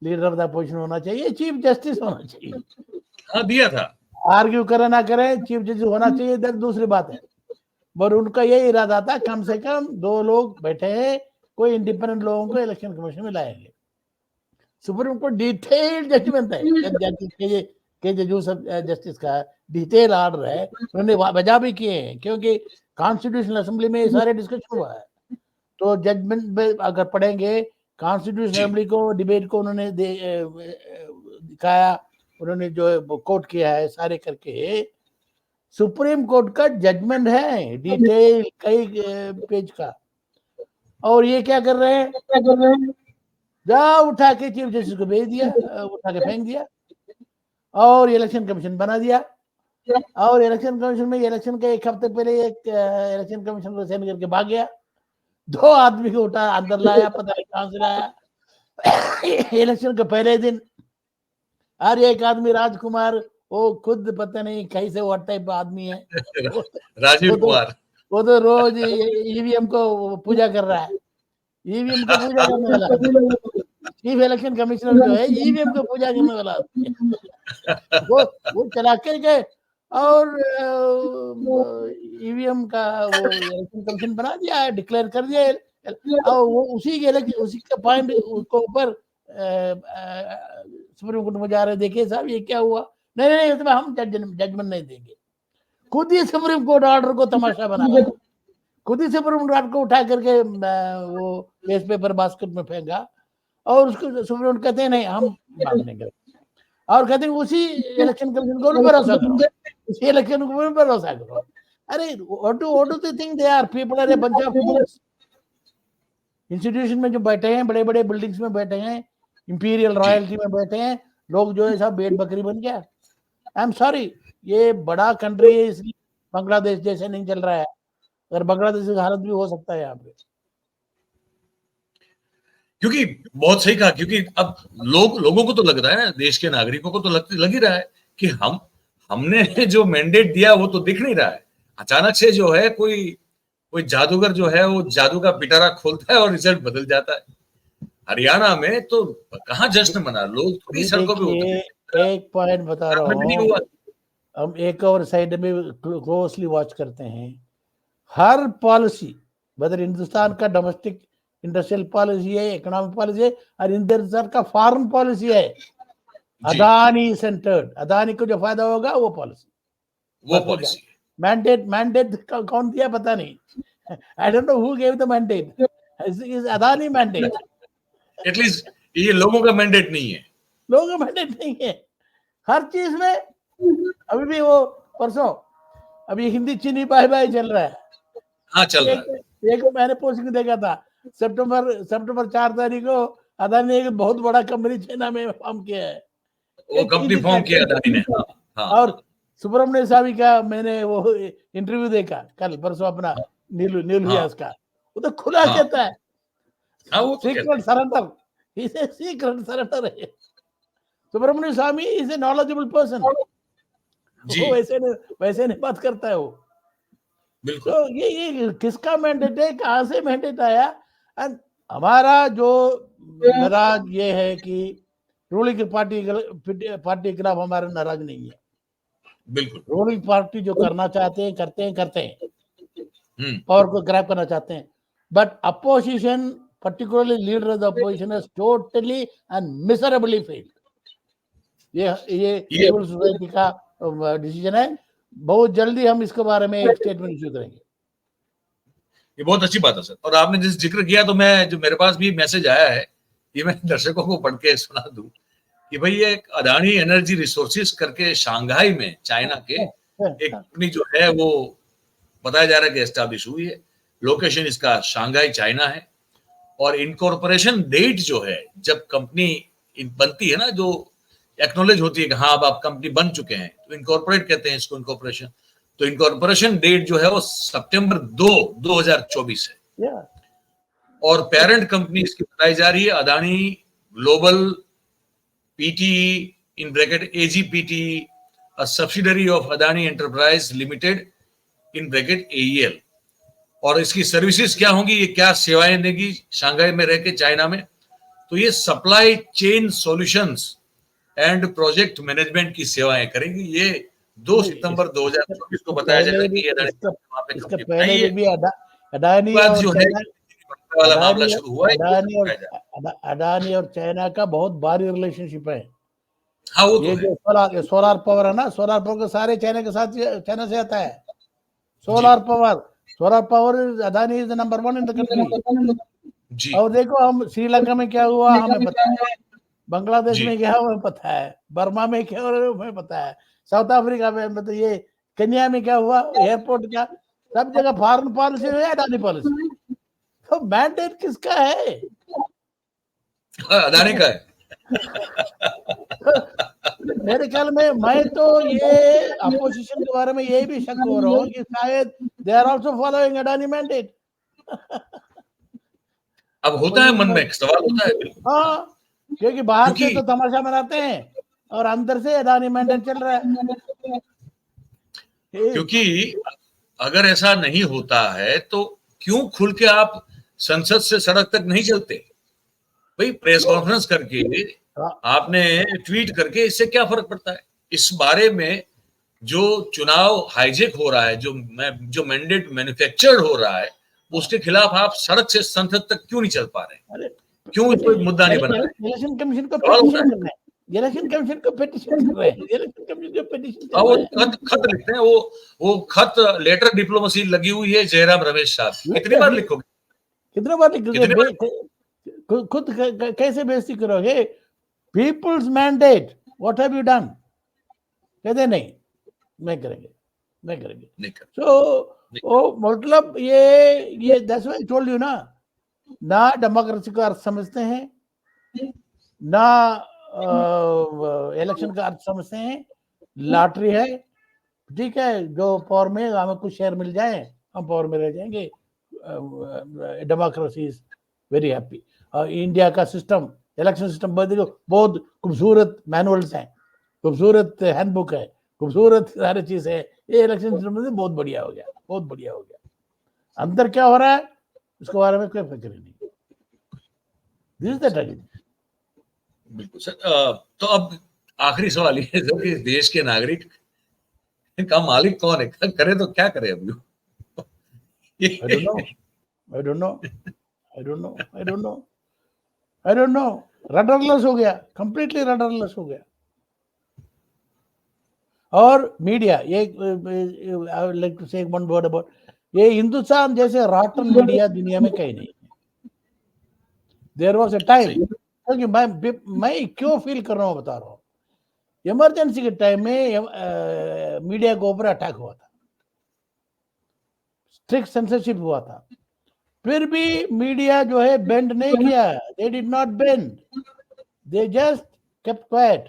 लीडर ऑफ द अपोजिशन होना चाहिए, चीफ जस्टिस होना चाहिए। हाँ, दिया था। आर्ग्यू करे ना करे, चीफ जस्टिस होना चाहिए, दूसरी बात है। पर उनका यही इरादा था, कम से कम 2 लोग बैठे हैं, कोई इंडिपेंडेंट लोगों को इलेक्शन कमीशन में लाएंगे। सुप्रीम कोर्ट डिटेल्ड जजमेंट है जस्टिस का डिटेल ऑर्डर है, उन्होंने वजह भी किए हैं, क्योंकि कॉन्स्टिट्यूशनल असेंबली में सारे डिस्कशन हुआ है। तो जजमेंट में अगर पढ़ेंगे, कॉन्स्टिट्यूशनल असेंबली को डिबेट को उन्होंने दिखाया, उन्होंने जो कोट किया है सारे करके। सुप्रीम कोर्ट का जजमेंट है डिटेल कई पेज का। और ये क्या कर रहे हैं, जा उठा के चीफ जस्टिस को भेज दिया, उठा के फेंक दिया और इलेक्शन कमीशन बना दिया। और इलेक्शन कमीशन में इलेक्शन के 1 हफ्ते पहले एक इलेक्शन कमीशन को सेंड करके भाग गया। 2 आदमी को उठा अंदर लाया, पता नहीं कहां से लाया। इलेक्शन के पहले दिन और एक आदमी राजकुमार, वो खुद पता नहीं कैसे व्हाट टाइप आदमी है, राजीव कुमार, वो तो रोज ईवीएम को पूजा कर रहा है। ईवीएम को पूजा करने वाला चीफ इलेक्शन कमिश्नर जो है, ईवीएम को पूजा करने वाला वो चला कर गए और ईवीएम का वो इलेक्शन कमीशन बना दिया, डिक्लेयर कर दिया। और वो उसी के पॉइंट को ऊपर सुप्रीम कोर्ट में जा रहे, देखिए साहब ये क्या हुआ। नहीं, इसमें हम जजमेंट नहीं देंगे। खुद ही सुप्रीम कोर्ट ऑर्डर को तमाशा बना, खुद ही सुप्रीम कोर्ट को उठा करके वो केस पेपर बास्केट में फेंका और उसको सुप्रीम कोर्ट कहते हैं नहीं, हम मान लेंगे। और कहते हैं उसी इलेक्शन कमीशन को भरोसा करो, उसी इलेक्शन को भरोसा करो। अरे what do they think they are? People are a bunch of fools. Institution में जो बैठे हैं, बड़े बड़े बिल्डिंग्स में बैठे हैं, इंपीरियल रॉयल्टी में बैठे हैं लोग, जो है सब बेट बकरी बन गया। आई एम सॉरी, ये बड़ा कंट्री है, इसलिए बांग्लादेश जैसे नहीं चल रहा है। अगर बांग्लादेश की हालत भी हो सकता है यहाँ पे, क्योंकि बहुत सही कहा, क्योंकि अब लोगों को तो लग रहा है, देश के नागरिकों को तो लग ही रहा है कि हमने जो मैंडेट दिया वो तो दिख नहीं रहा है। अचानक से जो है कोई जादूगर जो है वो जादू का पिटारा खोलता है और रिजल्ट बदल जाता है। हरियाणा में तो कहाँ जश्न मना, लोग थोड़ी सड़कों पे उतरे। एक पॉइंट बता रहा हूँ, हम एक और साइड में क्लोजली वॉच करते हैं। हर पॉलिसी, वेदर हिंदुस्तान का डोमेस्टिक इंडस्ट्रियल पॉलिसी है, इकोनॉमिक पॉलिसी है, और हिंदुस्तान का फॉरेन पॉलिसी है, अदानी सेंटर्ड, अदानी को जो फायदा होगा वो पॉलिसी। मैंडेट कौन दिया पता नहीं, I don't know who gave the mandate, is Adani mandate. At least ये लोगों का मैंडेट नहीं है, लोगों का मैंडेट नहीं है हर चीज में। अभी भी वो परसों अभी हिंदी चीनी बाय चल रहा है। हाँ, चल रहा है। एक मैंने पोस्टिंग देखा था, सितंबर 4 तारीख को अदानी ने एक बहुत बड़ा कंपनी चाइना में फॉर्म किया है, वो कंपनी फॉर्म किया अदानी ने। हाँ। और सुब्रमण्य स्वामी का मैंने वो इंटरव्यू देखा कल परसों, अपना नीलू व्यास का, वो तो खुला कहता है सीक्रेट सरेंडर, इसे सीक्रेट सरेंडर है। सुब्रमण्य स्वामी इज ए नॉलेजेबल पर्सन, वो वैसे नहीं बात करता है वो। तो ये किसका मैंडेट है, कहां से मैंडेट आया? एंड हमारा जो नाराज ये है कि रूलिंग पार्टी के खिलाफ हमारा नाराज नहीं है। बिल्कुल, रूलिंग पार्टी जो करना चाहते हैं करते हैं, पावर को ग्रैब करना चाहते हैं, but opposition, particularly leader of the opposition, has totally and miserably failed. ये सिविल सोसाइटी का डिसीजन है। बहुत जल्दी हम इसके बारे में एक स्टेटमेंट इश्यू करेंगे। ये बहुत अच्छी बात है सर। और आपने जिस जिक्र किया, तो मैं जो मेरे पास भी मैसेज आया है, ये मैं दर्शकों को पढ़ के सुना दूं कि भाई ये अदानी एनर्जी रिसोर्सेज करके शंघाई में चाइना के एक कंपनी जो है वो बताया जा रहा है कि एस्टैब्लिश हुई है। लोकेशन इसका शंघाई चाइना है, और इनकॉर्पोरेशन डेट जो है, जब कंपनी बनती है ना, जो एक्नॉलेज होती है कि हाँ अब आप कंपनी बन चुके हैं, तो इनकॉर्पोरेट कहते हैं इसको, इनकॉर्पोरेशन। तो इनकॉर्पोरेशन डेट जो है वो सितंबर 2024 है। Yeah. और पेरेंट कंपनी इसकी बताई जा रही है Adani Global PTE in bracket AGPTE, a subsidiary of Adani Enterprise Limited in bracket AEL. और इसकी सर्विसेज क्या होंगी, ये क्या सेवाएं देगी शंघाई में रह के, चाइना में? तो ये supply chain solutions and project management की सेवाएं करेंगी। ये 2 सितंबर 2024 को बताया जा रहा है कि इसका पहले भी अडानी बाद और जो है वाला मामला शुरू हुआ है। अडानी और चाइना का बहुत भारी रिलेशनशिप है। हाँ, वो ये तो जो सोलार पावर है ना, सोलार पावर के सारे चाइना के साथ, चाइना से आता है। Solar power Adani is the number 1 in the country जी। और देखो हम श्रीलंका में क्या हुआ हमें पता है, बांग्लादेश में क्या हुआ हमें पता है, बर्मा में क्या हुआ हमें पता है, साउथ अफ्रीका में, मतलब ये केन्या में क्या हुआ, एयरपोर्ट क्या, सब जगह फॉरेन पॉलिसी है, अडानी पॉलिसी। तो मैंडेट किसका है? अदानी का है। मेरे ख्याल में मैं तो ये अपोजिशन के बारे में ये भी शक हो रहा हूँ कि शायद they are also following Adani mandate. अब होता है मन में सवाल होता है। हाँ, क्योंकि बाहर से तो तमाशा मनाते हैं और अंदर से अडानी मैंडेट चल रहा है। क्योंकि अगर ऐसा नहीं होता है तो क्यों खुल के आप संसद से सड़क तक नहीं चलते भाई? प्रेस कॉन्फ्रेंस करके, आपने ट्वीट करके, इससे क्या फर्क पड़ता है? इस बारे में जो चुनाव हाईजेक हो रहा है, जो मैंडेट मैन्युफैक्चर्ड हो रहा है, उसके खिलाफ आप सड़क से संसद तक क्यों नहीं चल पा रहे? क्यों इसको एक मुद्दा नहीं बना रहे? इलेक्शन कमीशन को पेटिशन कर रहे हैं, इलेक्शन कमीशन को पेटिशन कर रहे हैं, इलेक्शन कमीशन को पेटिशन कर रहे हैं। वो खत लिखते हैं, वो खत लेटर डिप्लोमेसी लगी हुई है जयराम रमेश साहब। कितनी बार लिखोगे? कितने बार लिखोगे? खुद कैसे बेइज्जती करोगे? Peoples mandate, what have you done? कहते नहीं करेंगे। तो मतलब ये that's why I told you ना डेमोक्रेसी का अर्थ समझते हैं, ना इलेक्शन का अर्थ समझते हैं। लॉटरी है, ठीक है, जो पावर में हमें कुछ शेयर मिल जाए हम पावर में रह जाएंगे। Democracy is very happy. India का सिस्टम, इलेक्शन सिस्टम बहुत खूबसूरत मैनुअल्स हैं, खूबसूरत हैंडबुक है, खूबसूरत सारी चीज है। ये इलेक्शन सिस्टम बहुत बढ़िया हो गया, बहुत बढ़िया हो गया। अंदर क्या हो रहा है उसके बारे में कोई फिक्र नहीं। This is the tragedy. बिल्कुल सर। तो अब आखिरी सवाल ये है कि देश के नागरिक का मालिक कौन है? करे तो क्या करे अभी? I don't know. रडरलेस हो गया, कंप्लीटली रडरलेस हो गया। और मीडिया, ये आई वुड लाइक टू से वन वर्ड अबाउट ये हिंदुस्तान जैसे रॉटन मीडिया दुनिया में कहीं नहीं। देयर वाज अ टाइम, क्योंकि मैं क्यों फील कर रहा हूँ बता रहा हूँ। इमरजेंसी के टाइम में मीडिया के ऊपर अटैक हुआ था, स्ट्रिक्ट सेंसरशिप हुआ था, फिर भी मीडिया जो है बेंड नहीं किया। They did not bend, they just kept quite.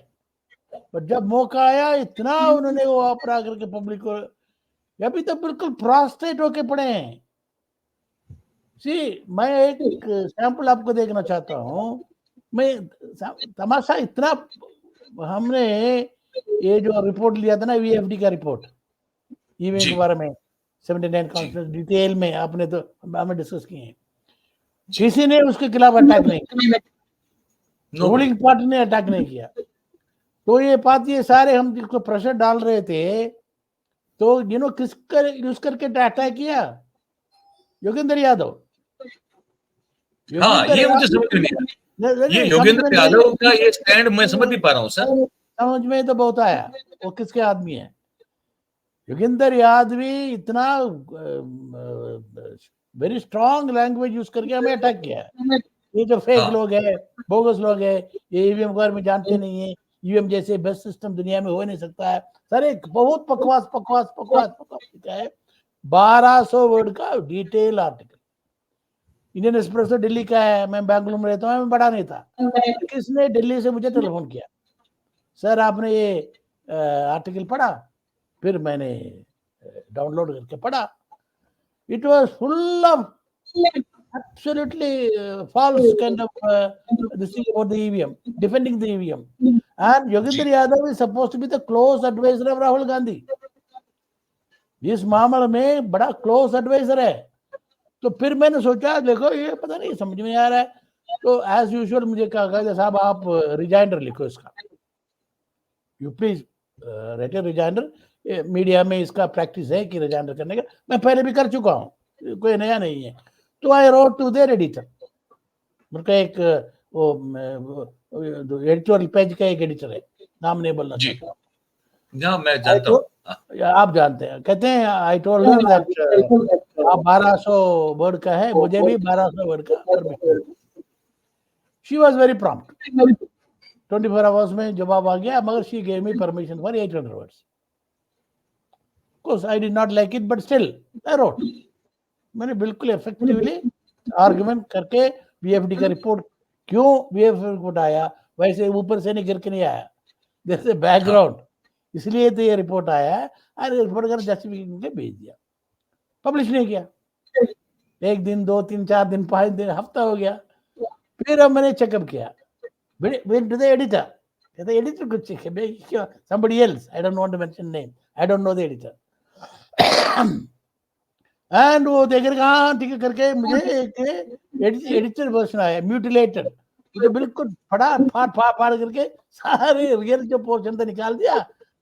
But जब मौका आया इतना उन्होंने वो अपरा करके पब्लिक को, अभी तो बिल्कुल प्रोस्ट्रेट होके पड़े हैं। सी, मैं एक सैंपल आपको देखना चाहता हूँ। मैं तमाशा इतना, हमने ये जो रिपोर्ट लिया था ना, वीएफडी का रिपोर्ट, ईवीएम के बारे में 79 कॉन्फ्रेंस डिटेल में आपने तो हमें डिस्कस किए हैं। किसी ने उसके खिलाफ अटैक नहीं किया, रूलिंग पार्टी ने अटैक नहीं किया। तो ये बात, ये सारे हम जिसको प्रेशर डाल रहे थे, तो किसका यूज करके अटैक किया? योगेंद्र यादव। हाँ, ये मुझे समझ नहीं आया। ये योगेंद्र यादव का ये स्टैंड मैं समझ नहीं पा रहा हूँ सर। समझ में तो बहुत आया वो किसके आदमी है। योगेंद्र यादव इतना वेरी स्ट्रॉन्ग लैंग्वेज यूज करके हमें अटैक किया है। ये जो फेक लोग है, बोगस लोग है, ये ईवीएम के बारे में जानते नहीं है, ईवीएम जैसे बेस्ट सिस्टम दुनिया में हो नहीं सकता है। सर एक बहुत बकवास है। 1200 वर्ड का detail article. Indian express Delhi का है, मैं बेंगलुरु में रहता हूँ, मैं पढ़ा नहीं था। किसने दिल्ली से मुझे टेलीफोन किया, सर आपने ये आर्टिकल पढ़ा? फिर मैंने डाउनलोड करके पढ़ा। It was full of absolutely false kind of this thing about the EVM, defending the EVM. And Yogendra Yadav is supposed to be the close advisor of Rahul Gandhi. इस मामले में बड़ा क्लोज एडवाइजर है। तो फिर मैंने सोचा देखो ये पता नहीं समझ में आ रहा है, तो एज यूजुअल मुझे कहा गया साहब आप रिजाइंडर लिखो इसका, यू प्लीज राइट रिजाइंडर। मीडिया में इसका प्रैक्टिस है कि रिजाइंडर करने का, मैं पहले भी कर चुका हूँ, कोई नया नहीं है। तो I wrote to their editor, उनका एक वो एडिटोरियल पेज का एक एडिटर है, नाम नहीं बोलना चाहता हूँ। हाँ, मैं जानता हूँ, आप जानते हैं। कहते हैं आई टोल्ड हर दैट आप 1200 वर्ड का है, मुझे भी 1200 वर्ड का permission. She was very prompt, 24 hours में जवाब आ गया, मगर she gave me permission for 800 words. Of course I did not like it, but still I wrote. मैंने बिल्कुल इफेक्टिवली आर्गुमेंट करके बीएफडी का रिपोर्ट, क्यों बीएफडी रिपोर्ट आया, वैसे ऊपर से नहीं गिर के नहीं आया, जैसे बैकग्राउंड, इसलिए तो ये रिपोर्ट आया है। अरे रिपोर्ट कर जस्टिफिकेशन के भेज दिया, पब्लिश नहीं किया। एक दिन, 2, 3, 4 दिन, 5 दिन, हफ्ता हो गया। फिर अब मैंने चेकअप किया, went to the editor. The editor could check it. Somebody else, I don't want to mention name, I don't know the editor. And वो देख रहे हाँ ठीक है करके मुझे एक एडिटर वर्जन आया म्यूटिलेटेड, मुझे बिल्कुल फाड़ करके सारे रियल जो पोर्शन था निकाल दिया,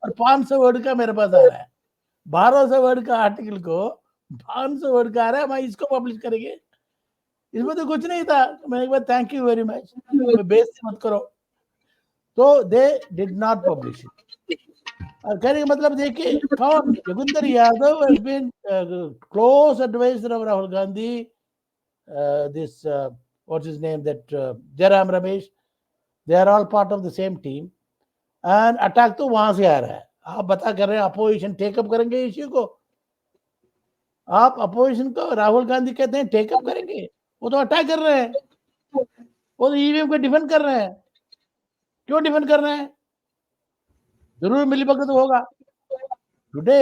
और 500 वर्ड का मेरे पास आ रहा है। 1200 वर्ड का आर्टिकल को 500 वर्ड का आ रहा है, मैं इसको पब्लिश करेंगे, इसमें तो कुछ नहीं था। मैंने कहा थैंक यू वेरी मच, बेइज्जती मत करो। तो they did not publish it. कहने का मतलब देखिए कौन, Yogendra Yadav has been close advisor of Rahul Gandhi, this what's his name, that Jairam Ramesh, they are all part of the same team, and attack तो वहां से आ रहा है। आप बता कर रहे हैं अपोजिशन टेकअप करेंगे इश्यू को, आप अपोजिशन को राहुल गांधी कहते हैं टेकअप करेंगे, वो तो अटैक कर रहे हैं, वो तो ईवीएम को डिफेंड कर रहे हैं। क्यों डिफेंड कर रहे हैं? जरूर मिली भगत होगा। टुडे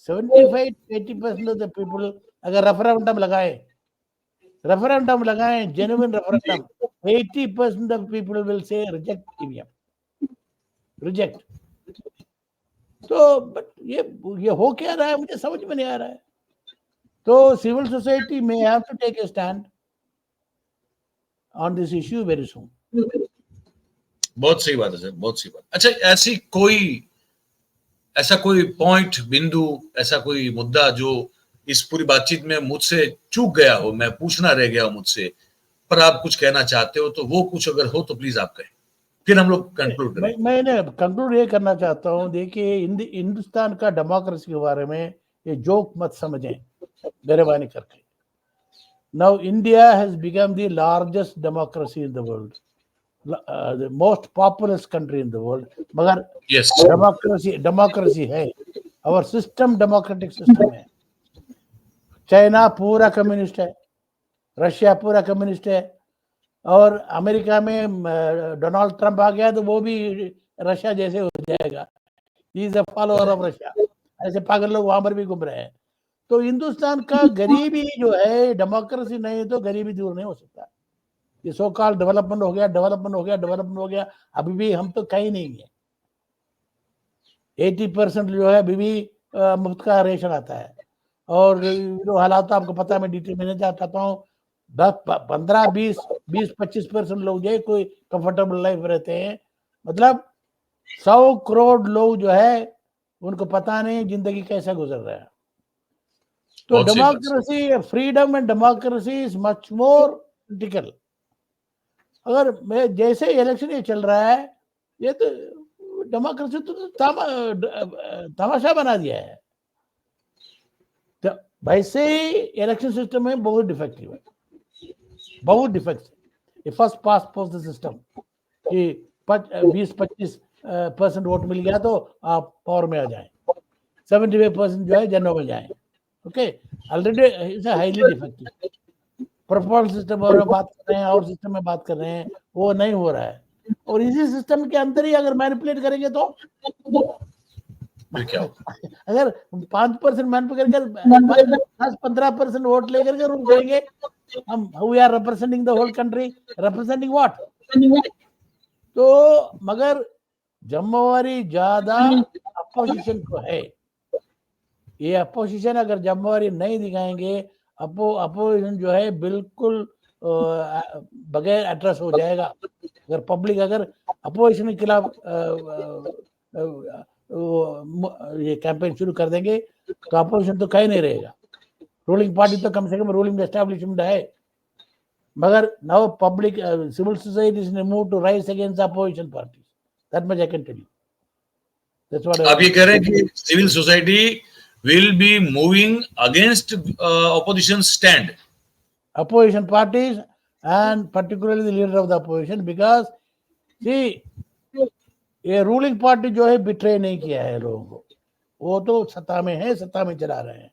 75-80% ऑफ द पीपल अगर रेफरेंडम लगाएं genuine referendum, 80% of people will say reject EVM, reject. तो बट ये हो क्या रहा है मुझे समझ में नहीं आ रहा है। तो सिविल सोसाइटी में have to take a stand on this issue very soon. बहुत सही बात है सर, बहुत सही बात। अच्छा, ऐसा कोई पॉइंट, बिंदु, ऐसा कोई मुद्दा जो इस पूरी बातचीत में मुझसे चूक गया हो, मैं पूछना रह गया हो मुझसे, पर आप कुछ कहना चाहते हो तो वो कुछ अगर हो तो प्लीज आप कहें, फिर हम लोग कंक्लूड करें। मैंने कंक्लूड ये करना चाहता हूँ, देखिए हिंदुस्तान का डेमोक्रेसी के बारे में ये जोक मत समझें मेहरबानी करके। Now India has become the largest democracy in the world, the most populous country in the world, मगर yes, डेमोक्रेसी है, और सिस्टम डेमोक्रेटिक सिस्टम है। चाइना पूरा कम्युनिस्ट है, रशिया पूरा कम्युनिस्ट है, और अमेरिका में डोनाल्ड ट्रंप आ गया तो वो भी रशिया जैसे हो जाएगा, he is a follower of Russia. ऐसे पागल लोग वहां पर भी घूम रहे हैं। तो हिंदुस्तान का गरीबी जो है, डेमोक्रेसी नहीं तो गरीबी दूर नहीं हो सकता। ये सो कॉल्ड डेवलपमेंट हो गया, अभी भी हम तो कहीं नहीं है। 80% जो है अभी भी मुफ्त का रेशन आता है, और जो हालात तो आपको पता है, मैं डिटेल में नहीं जा चाहता हूँ। 15-20-25% लोग जो है कोई कंफर्टेबल लाइफ रहते हैं, मतलब 100 करोड़ लोग जो है उनको पता नहीं जिंदगी कैसे गुजर रहा है। तो democracy, freedom and democracy is much more critical. अगर मैं जैसे इलेक्शन ये चल रहा है, ये तो डेमोक्रेसी तो तमाशा बना दिया है। तो वैसे ही इलेक्शन सिस्टम में बहुत डिफेक्टिव है, बहुत defective. First pass post system कि 20-25% वोट मिल गया तो आप पावर में आ जाए, 75% जो है जनरल में जाए। Okay, already it's highly defective. Proportional system में बात कर रहे हैं और सिस्टम में बात कर रहे हैं, वो नहीं हो रहा है। और इसी सिस्टम के अंदर ही अगर मैनिपुलेट करेंगे तो फिर क्या होगा? अगर 5% मैनिपुलेट कर 10-15% वोट लेकर के रूल करेंगे, हम we are representing the whole country, representing what? तो मगर जिम्मेवारी ज्यादा अपोजिशन को है। ये अपोजिशन अगर जिम्मेवारी नहीं दिखाएंगे, अपोजिशन जो है बिल्कुल बगैर एड्रेस हो जाएगा। अगर पब्लिक अगर अपोजिशन के खिलाफ ये कैंपेन शुरू कर देंगे तो अपोजिशन तो कहीं नहीं रहेगा। रूलिंग पार्टी तो कम से कम रूलिंग एस्टेब्लिशमेंट है, मगर now public civil society is move to rise against opposition party, that much I can tell you. That's what आप ये कह रहे हैं कि civil society will be moving against opposition stand, opposition parties and particularly the leader of the opposition, because see ये रूलिंग पार्टी जो है बिट्रे नहीं किया है लोगों को, वो तो सत्ता में है, सत्ता में चला रहे हैं।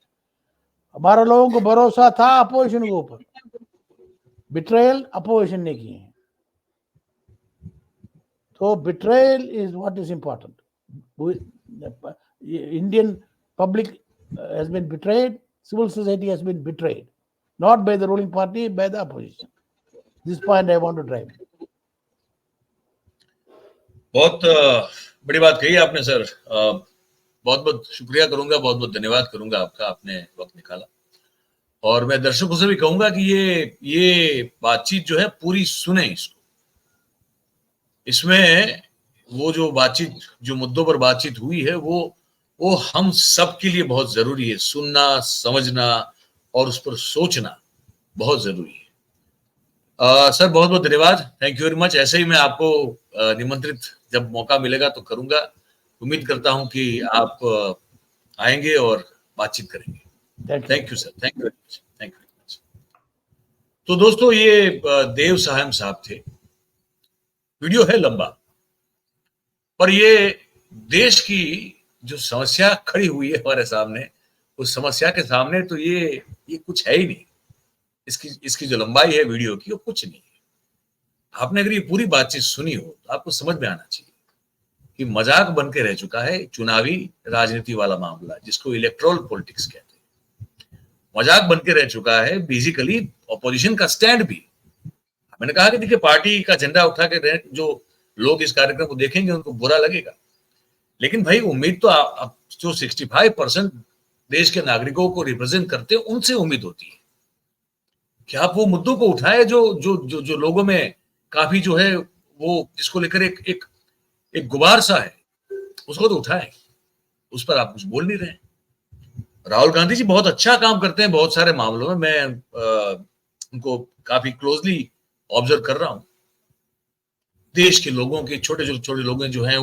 हमारा लोगों को भरोसा था अपोजिशन के ऊपर, बिट्रेयल अपोजिशन ने किए हैं। तो betrayal is what is important. Indian public has been betrayed, civil society has been betrayed, not by the ruling party, by the opposition. This point I want to drive. बहुत बड़ी बात कही आपने सर। बहुत बहुत शुक्रिया करूंगा, बहुत बहुत धन्यवाद करूंगा आपका, आपने वक्त निकाला। और मैं दर्शकों से भी कहूंगा कि ये बातचीत जो है पूरी सुने इसको। इसमें वो जो बातचीत, जो मुद्दों पर बातचीत हुई है, वो हम सब के लिए बहुत जरूरी है। सुनना, समझना और उस पर सोचना बहुत जरूरी है। सर बहुत बहुत धन्यवाद, थैंक यू वेरी मच। ऐसे ही मैं आपको निमंत्रित जब मौका मिलेगा तो करूंगा। उम्मीद करता हूं कि आप आएंगे और बातचीत करेंगे। Thank you sir, thank you very much, thank you very much. तो दोस्तों ये देव साहब साहब थे। वीडियो है लंबा, पर ये देश की जो समस्या खड़ी हुई है हमारे सामने, उस समस्या के सामने तो ये कुछ है ही नहीं। इसकी जो लंबाई है वीडियो की, वो कुछ नहीं है। आपने अगर ये पूरी बातचीत सुनी हो तो आपको समझ में आना चाहिए कि मजाक बन के रह चुका है चुनावी राजनीति वाला मामला, जिसको इलेक्ट्रोल पॉलिटिक्स कहते हैं। मजाक बन के रह चुका है बेसिकली ऑपोजिशन का स्टैंड भी। मैंने कहा कि देखिए, पार्टी का झंडा उठा के जो लोग इस कार्यक्रम को देखेंगे उनको बुरा लगेगा, लेकिन भाई उम्मीद तो आप जो 65% देश के नागरिकों को रिप्रेजेंट करते हैं उनसे उम्मीद होती है कि आप वो मुद्दों को उठाए जो जो जो जो लोगों में काफी जो है वो जिसको लेकर एक गुबार सा है, उसको तो उठाए। उस पर आप कुछ बोल नहीं रहे। राहुल गांधी जी बहुत अच्छा काम करते हैं बहुत सारे मामलों में, मैं उनको काफी क्लोजली ऑब्जर्व कर रहा हूं। देश के लोगों के छोटे लोग जो हैं,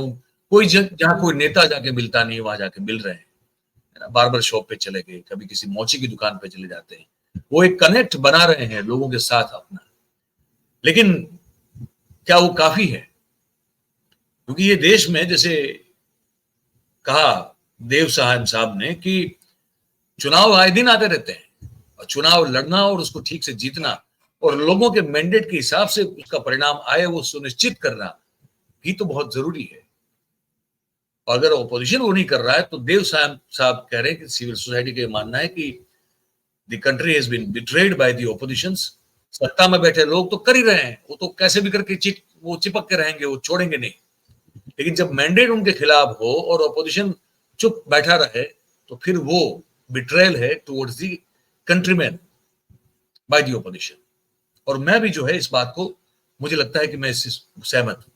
कोई जहां कोई नेता जाके मिलता नहीं, वहां जाके मिल रहे हैं। बार्बर शॉप पे चले गए, कभी किसी मोची की दुकान पे चले जाते हैं, वो एक कनेक्ट बना रहे हैं लोगों के साथ अपना। लेकिन क्या वो काफी है? क्योंकि ये देश में, जैसे कहा देव साहब ने, कि चुनाव आए दिन आते रहते हैं, और चुनाव लड़ना और उसको ठीक से जीतना और लोगों के मैंडेट के हिसाब से उसका परिणाम आए वो सुनिश्चित करना भी तो बहुत जरूरी है। और अगर ऑपोजिशन वो नहीं कर रहा है तो देव साहब कह रहे हैं कि सिविल सोसाइटी का मानना है कि the country has been betrayed by the oppositions. सत्ता में बैठे लोग तो कर ही रहे हैं, वो तो कैसे भी करके चिपक के रहेंगे, वो छोड़ेंगे नहीं। लेकिन जब मैंडेट उनके खिलाफ हो और ऑपोजिशन चुप बैठा रहे तो फिर वो बिट्रेयल है towards the countryman by the opposition. और मैं भी जो है इस बात को, मुझे लगता है कि मैं इससे सहमत हूं।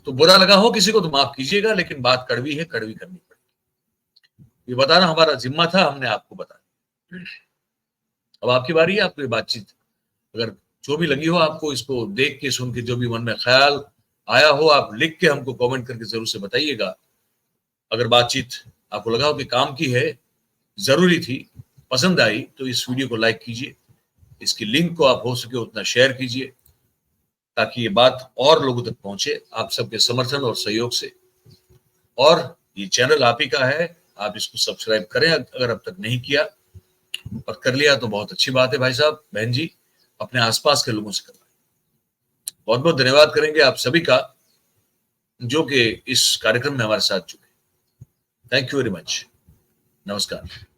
तो बुरा लगा हो किसी को तो माफ कीजिएगा, लेकिन बात कड़वी है, कड़वी करनी पड़ेगी। ये बताना हमारा जिम्मा था, हमने आपको बताया। अब आपकी बारी है। आपको ये बातचीत अगर जो भी लगी हो आपको, इसको देख के सुन के जो भी मन में ख्याल आया हो, आप लिख के हमको कमेंट करके जरूर से बताइएगा। अगर बातचीत आपको लगा हो कि काम की है, जरूरी थी, पसंद आई, तो इस वीडियो को लाइक कीजिए। इसकी लिंक को आप हो सके उतना शेयर कीजिए ताकि ये बात और लोगों तक पहुंचे, आप सबके समर्थन और सहयोग से। और ये चैनल आप ही का है, आप इसको सब्सक्राइब करें अगर अब तक नहीं किया, और कर लिया तो बहुत अच्छी बात है। भाई साहब, बहन जी, अपने आसपास के लोगों से करवाएं। बहुत बहुत धन्यवाद करेंगे आप सभी का जो कि इस कार्यक्रम में हमारे साथ जुड़े। Thank you very much. नमस्कार।